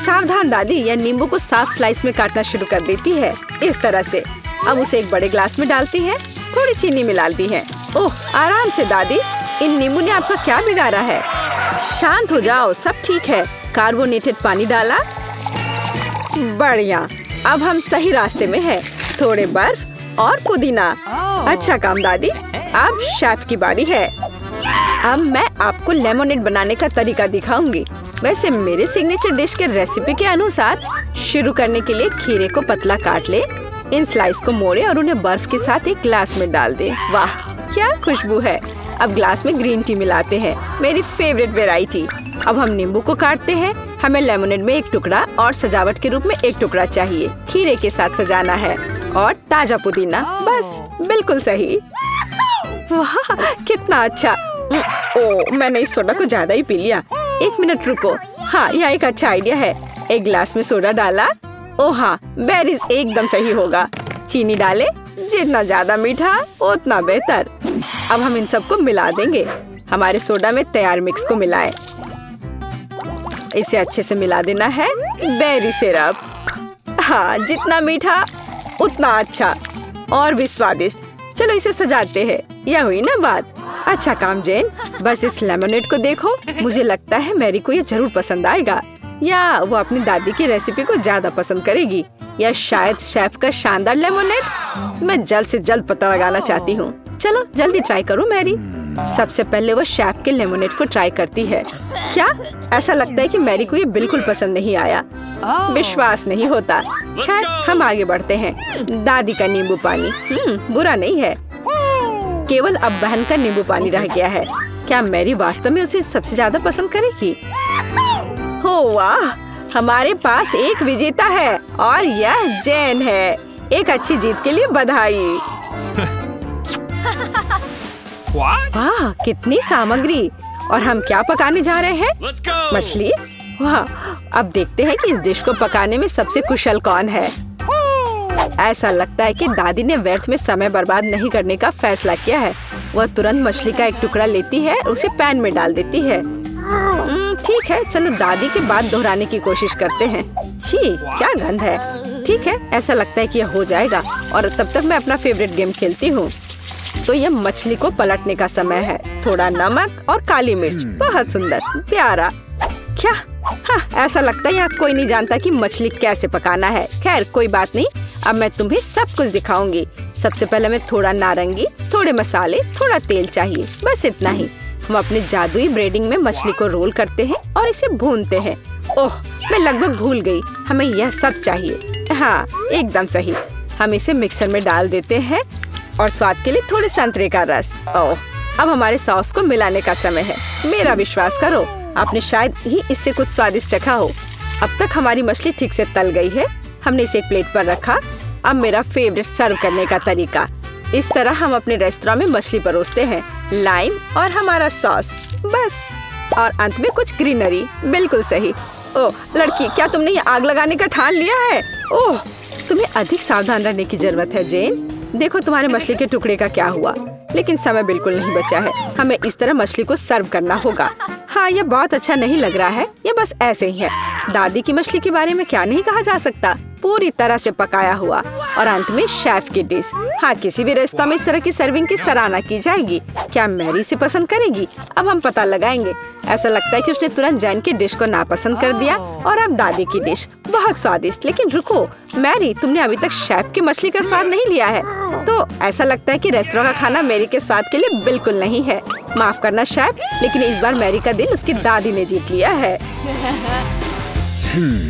सावधान दादी, यह नींबू को साफ स्लाइस में काटना शुरू कर देती है, इस तरह से। अब उसे एक बड़े ग्लास में डालती है, थोड़ी चीनी मिलाती है। ओह, आराम से दादी, इन नींबू ने आपका क्या बिगाड़ा है? शांत हो जाओ, सब ठीक है। कार्बोनेटेड पानी डाला, बढ़िया। अब हम सही रास्ते में हैं। थोड़े बर्फ और पुदीना। अच्छा काम दादी, अब शेफ की बारी है। अब मैं आपको लेमोनेड बनाने का तरीका दिखाऊंगी। वैसे मेरे सिग्नेचर डिश के रेसिपी के अनुसार शुरू करने के लिए खीरे को पतला काट ले, इन स्लाइस को मोड़े और उन्हें बर्फ के साथ एक ग्लास में डाल दे। वाह, क्या खुशबू है। अब ग्लास में ग्रीन टी मिलाते हैं, मेरी फेवरेट वेराइटी। अब हम नींबू को काटते हैं। हमें लेमोनेड में एक टुकड़ा और सजावट के रूप में एक टुकड़ा चाहिए। खीरे के साथ सजाना है और ताजा पुदीना, बस बिल्कुल सही। वाह, कितना अच्छा। ओह, मैंने इस सोडा को ज्यादा ही पी लिया। एक मिनट रुको। हाँ, यह एक अच्छा आइडिया है। एक ग्लास में सोडा डाला। ओह हाँ, बेरीज एकदम सही होगा। चीनी डाले, जितना ज्यादा मीठा उतना बेहतर। अब हम इन सबको मिला देंगे। हमारे सोडा में तैयार मिक्स को मिलाएं। इसे अच्छे से मिला देना है। बेरी सिरप, हाँ, जितना मीठा उतना अच्छा और भी स्वादिष्ट। चलो इसे सजाते हैं। यह हुई ना बात। अच्छा काम जेन, बस इस लेमोनेड को देखो। मुझे लगता है मैरी को ये जरूर पसंद आएगा, या वो अपनी दादी की रेसिपी को ज्यादा पसंद करेगी, या शायद शेफ का शानदार लेमोनेड। मैं जल्द से जल्द पता लगाना चाहती हूँ। चलो जल्दी ट्राई करो मैरी। सबसे पहले वो शेफ के लेमोनेड को ट्राई करती है। क्या? ऐसा लगता है कि मैरी को ये बिल्कुल पसंद नहीं आया। विश्वास नहीं होता। खैर, हम आगे बढ़ते हैं। दादी का नींबू पानी बुरा नहीं है। केवल अब बहन का नींबू पानी रह गया है। क्या मैरी वास्तव में उसे सबसे ज्यादा पसंद करेगी? हो वाह, हमारे पास एक विजेता है और यह जैन है। एक अच्छी जीत के लिए बधाई। वाह, कितनी सामग्री। और हम क्या पकाने जा रहे हैं? मछली। वाह, अब देखते हैं कि इस डिश को पकाने में सबसे कुशल कौन है। ऐसा लगता है कि दादी ने व्यर्थ में समय बर्बाद नहीं करने का फैसला किया है। वह तुरंत मछली का एक टुकड़ा लेती है और उसे पैन में डाल देती है। ठीक है, चलो दादी की बात दोहराने की कोशिश करते हैं। छी, क्या गंध है। ठीक है, ऐसा लगता है कि यह हो जाएगा और तब तक मैं अपना फेवरेट गेम खेलती हूँ। तो यह मछली को पलटने का समय है। थोड़ा नमक और काली मिर्च। बहुत सुंदर, प्यारा। क्या? हाँ, ऐसा लगता है यहाँ कोई नहीं जानता कि मछली कैसे पकाना है। खैर, कोई बात नहीं, अब मैं तुम्हें सब कुछ दिखाऊंगी। सबसे पहले मैं थोड़ा नारंगी, थोड़े मसाले, थोड़ा तेल चाहिए, बस इतना ही। हम अपने जादुई ब्रेडिंग में मछली को रोल करते हैं और इसे भूनते हैं। ओह, मैं लगभग भूल गई, हमें यह सब चाहिए। हाँ, एकदम सही। हम इसे मिक्सर में डाल देते हैं और स्वाद के लिए थोड़े संतरे का रस। ओह, अब हमारे सॉस को मिलाने का समय है। मेरा विश्वास करो, आपने शायद ही इससे कुछ स्वादिष्ट चखा हो। अब तक हमारी मछली ठीक से तल गई है। हमने इसे एक प्लेट पर रखा। अब मेरा फेवरेट सर्व करने का तरीका। इस तरह हम अपने रेस्टोरेंट में मछली परोसते हैं। लाइम और हमारा सॉस, बस। और अंत में कुछ ग्रीनरी। बिल्कुल सही। ओह लड़की, क्या तुमने ये आग लगाने का ठान लिया है? ओह, तुम्हें अधिक सावधान रहने की जरूरत है जेन। देखो तुम्हारे मछली के टुकड़े का क्या हुआ। लेकिन समय बिल्कुल नहीं बचा है। हमें इस तरह मछली को सर्व करना होगा। हाँ, ये बहुत अच्छा नहीं लग रहा है। ये बस ऐसे ही है। दादी की मछली के बारे में क्या नहीं कहा जा सकता। पूरी तरह से पकाया हुआ। और अंत में शेफ की डिश। हाँ, किसी भी रेस्तरां में इस तरह की सर्विंग की सराहना की जाएगी। क्या मैरी से पसंद करेगी? अब हम पता लगाएंगे। ऐसा लगता है कि उसने तुरंत जैन की डिश को नापसंद कर दिया और अब दादी की डिश। बहुत स्वादिष्ट। लेकिन रुको मैरी, तुमने अभी तक शेफ की मछली का स्वाद नहीं लिया है। तो ऐसा लगता है कि रेस्टोरेंट का खाना मैरी के स्वाद के लिए बिल्कुल नहीं है। माफ करना शेफ, लेकिन इस बार मैरी का दिल उसकी दादी ने जीत लिया है।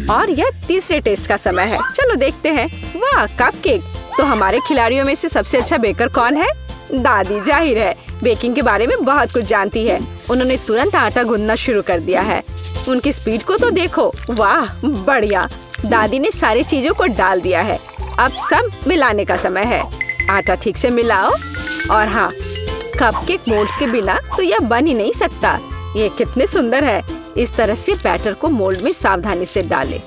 और यह तीसरे टेस्ट का समय है। चलो देखते हैं। वाह, कपकेक। तो हमारे खिलाड़ियों में से सबसे अच्छा बेकर कौन है? दादी, जाहिर है। बेकिंग के बारे में बहुत कुछ जानती है। उन्होंने तुरंत आटा गूंदना शुरू कर दिया है। उनकी स्पीड को तो देखो। वाह, बढ़िया। दादी ने सारी चीजों को डाल दिया है। अब सब मिलाने का समय है। आटा ठीक से मिलाओ। और हाँ, कपकेक मोल्ड्स के बिना तो यह बन ही नहीं सकता। ये कितने सुंदर है। इस तरह से बैटर को मोल्ड में सावधानी से डालें।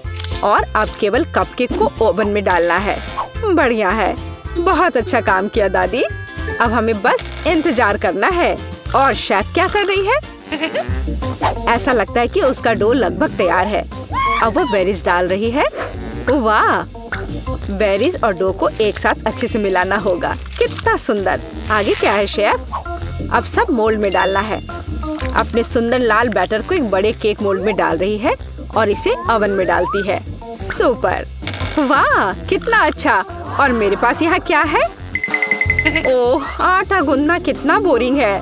और अब केवल कपकेक को ओवन में डालना है। बढ़िया है। बहुत अच्छा काम किया दादी। अब हमें बस इंतजार करना है। और शेफ क्या कर रही है? ऐसा लगता है कि उसका डो लगभग तैयार है। अब वो बेरीज डाल रही है। वाह, बेरीज और डो को एक साथ अच्छे से मिलाना होगा। कितना सुंदर। आगे क्या है शेफ? अब सब मोल्ड में डालना है। अपने सुंदर लाल बैटर को एक बड़े केक मोल्ड में डाल रही है और इसे ओवन में डालती है। सुपर। वाह, कितना अच्छा। और मेरे पास यहाँ क्या है? ओह, आटा गूंदना कितना बोरिंग है।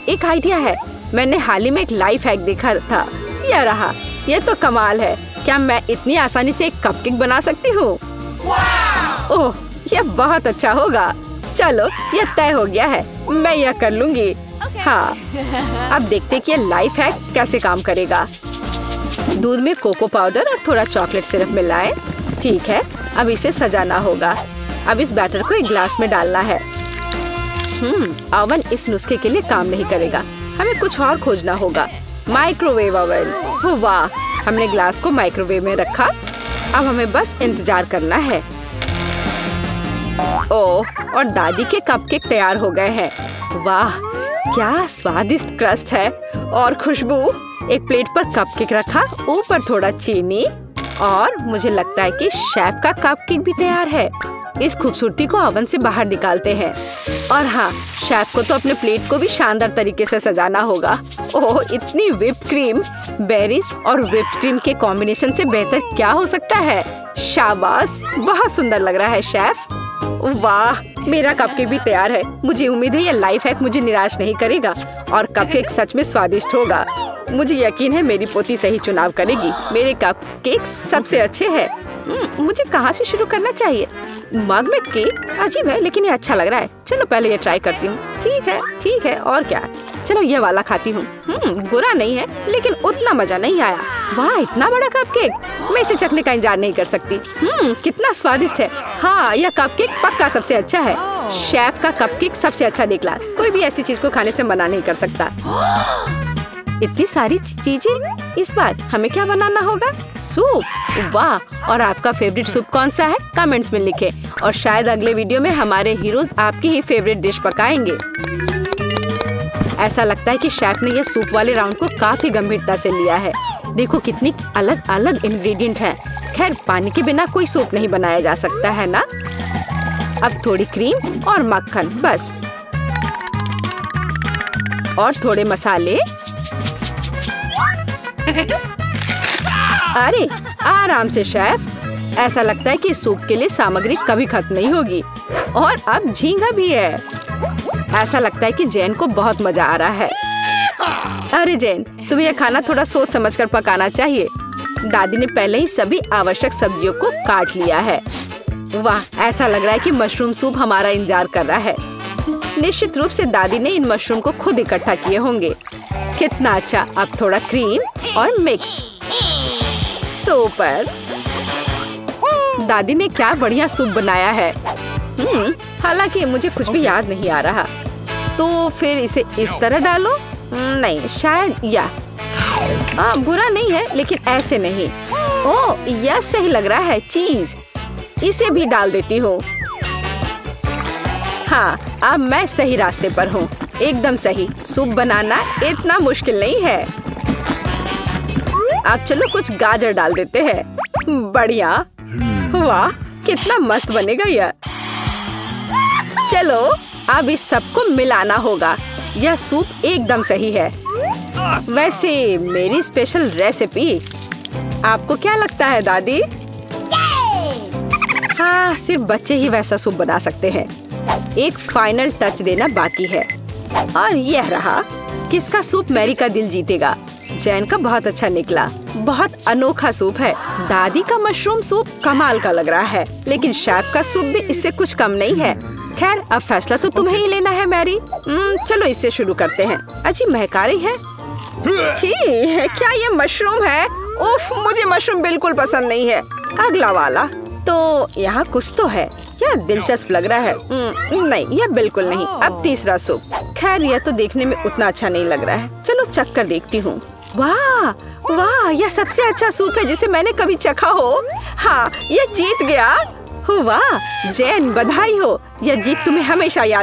एक आइडिया है। मैंने हाल ही में एक लाइफ हैक देखा था। यह रहा। यह तो कमाल है। क्या मैं इतनी आसानी से एक कपकेक बना सकती हूँ? ओह, यह बहुत अच्छा होगा। चलो, यह तय हो गया है। मैं यह कर लूंगी। हाँ, अब देखते कि यह लाइफ हैक कैसे काम करेगा। दूध में कोको पाउडर और थोड़ा चॉकलेट सिरप मिलाएं। ठीक है, अब इसे सजाना होगा। अब इस बैटर को एक ग्लास में डालना है। ओवन इस नुस्खे के लिए काम नहीं करेगा। हमें कुछ और खोजना होगा। Microwave oven. वाह, हमने ग्लास को माइक्रोवेव में रखा। अब हमें बस इंतजार करना है। ओह, और दादी के कपकेक तैयार हो गए हैं। वाह, क्या स्वादिष्ट क्रस्ट है और खुशबू। एक प्लेट पर कपकेक रखा, ऊपर थोड़ा चीनी और मुझे लगता है कि शेफ का कपकेक भी तैयार है। इस खूबसूरती को ओवन से बाहर निकालते हैं। और हाँ, शेफ को तो अपने प्लेट को भी शानदार तरीके से सजाना होगा। ओह, इतनी व्हिप्ड क्रीम। बेरीज और व्हिप्ड क्रीम के कॉम्बिनेशन से बेहतर क्या हो सकता है? शाबाश, बहुत सुंदर लग रहा है शेफ। वाह, मेरा कपकेक भी तैयार है। मुझे उम्मीद है ये लाइफ हैक मुझे निराश नहीं करेगा और कपकेक सच में स्वादिष्ट होगा। मुझे यकीन है मेरी पोती सही चुनाव करेगी। मेरे कपकेक सबसे अच्छे हैं। मुझे कहाँ से शुरू करना चाहिए? मग में केक अजीब है, लेकिन ये अच्छा लग रहा है। चलो पहले ये ट्राई करती हूँ। ठीक है, और क्या। चलो ये वाला खाती हूँ। बुरा नहीं है, लेकिन उतना मजा नहीं आया। वाह, इतना बड़ा कपकेक, मैं इसे चखने का इंतजार नहीं कर सकती। कितना स्वादिष्ट है। हाँ, यह कपकेक पक्का सबसे अच्छा है। शेफ का कपकेक सबसे अच्छा निकला। कोई भी ऐसी चीज को खाने से मना नहीं कर सकता। इतनी सारी चीजें। इस बार हमें क्या बनाना होगा? सूप। वाह, और आपका फेवरेट सूप कौन सा है? कमेंट्स में लिखें और शायद अगले वीडियो में हमारे हीरोज आपकी ही फेवरेट डिश पकाएंगे। ऐसा लगता है कि शेफ ने यह सूप वाले राउंड को काफी गंभीरता से लिया है। देखो कितनी अलग अलग इंग्रेडिएंट हैं। खैर, पानी के बिना कोई सूप नहीं बनाया जा सकता है ना। अब थोड़ी क्रीम और मक्खन बस, और थोड़े मसाले। अरे आराम से शेफ। ऐसा लगता है कि सूप के लिए सामग्री कभी खत्म नहीं होगी। और अब झींगा भी है। ऐसा लगता है कि जैन को बहुत मजा आ रहा है। अरे जैन, तुम्हें यह खाना थोड़ा सोच समझकर पकाना चाहिए। दादी ने पहले ही सभी आवश्यक सब्जियों को काट लिया है। वाह, ऐसा लग रहा है कि मशरूम सूप हमारा इंतजार कर रहा है। निश्चित रूप से दादी ने इन मशरूम को खुद इकट्ठा किए होंगे। कितना अच्छा। अब थोड़ा क्रीम और मिक्स। सुपर। दादी ने क्या बढ़िया सूप बनाया है। हालांकि मुझे कुछ भी याद नहीं आ रहा। तो फिर इसे इस तरह डालो। नहीं, शायद बुरा नहीं है, लेकिन ऐसे नहीं। ओह, यह सही लग रहा है। चीज, इसे भी डाल देती हूँ। हाँ, अब मैं सही रास्ते पर हूँ। एकदम सही। सूप बनाना इतना मुश्किल नहीं है। अब चलो कुछ गाजर डाल देते हैं। बढ़िया। वाह, कितना मस्त बनेगा यह। चलो अब इस सबको मिलाना होगा। यह सूप एकदम सही है। वैसे मेरी स्पेशल रेसिपी। आपको क्या लगता है दादी? हाँ, सिर्फ बच्चे ही वैसा सूप बना सकते हैं। एक फाइनल टच देना बाकी है। और यह रहा। किसका सूप मैरी का दिल जीतेगा? जैन का बहुत अच्छा निकला। बहुत अनोखा सूप है। दादी का मशरूम सूप कमाल का लग रहा है, लेकिन शेफ का सूप भी इससे कुछ कम नहीं है। खैर, अब फैसला तो तुम्हें ही लेना है मैरी। चलो इससे शुरू करते हैं। अच्छी महका रही है। छी, क्या ये मशरूम है? उफ, मुझे मशरूम बिल्कुल पसंद नहीं है। अगला वाला। तो यहाँ कुछ तो है। यह दिलचस्प लग रहा है। नहीं, यह बिल्कुल नहीं। अब तीसरा सूप। खैर, यह तो देखने में उतना अच्छा नहीं लग रहा है। चलो चख कर देखती हूँ। वाह वाह, यह सबसे अच्छा सूप है जिसे मैंने कभी चखा हो। हाँ, यह जीत गया। वाह जैन, बधाई हो। यह जीत तुम्हें हमेशा याद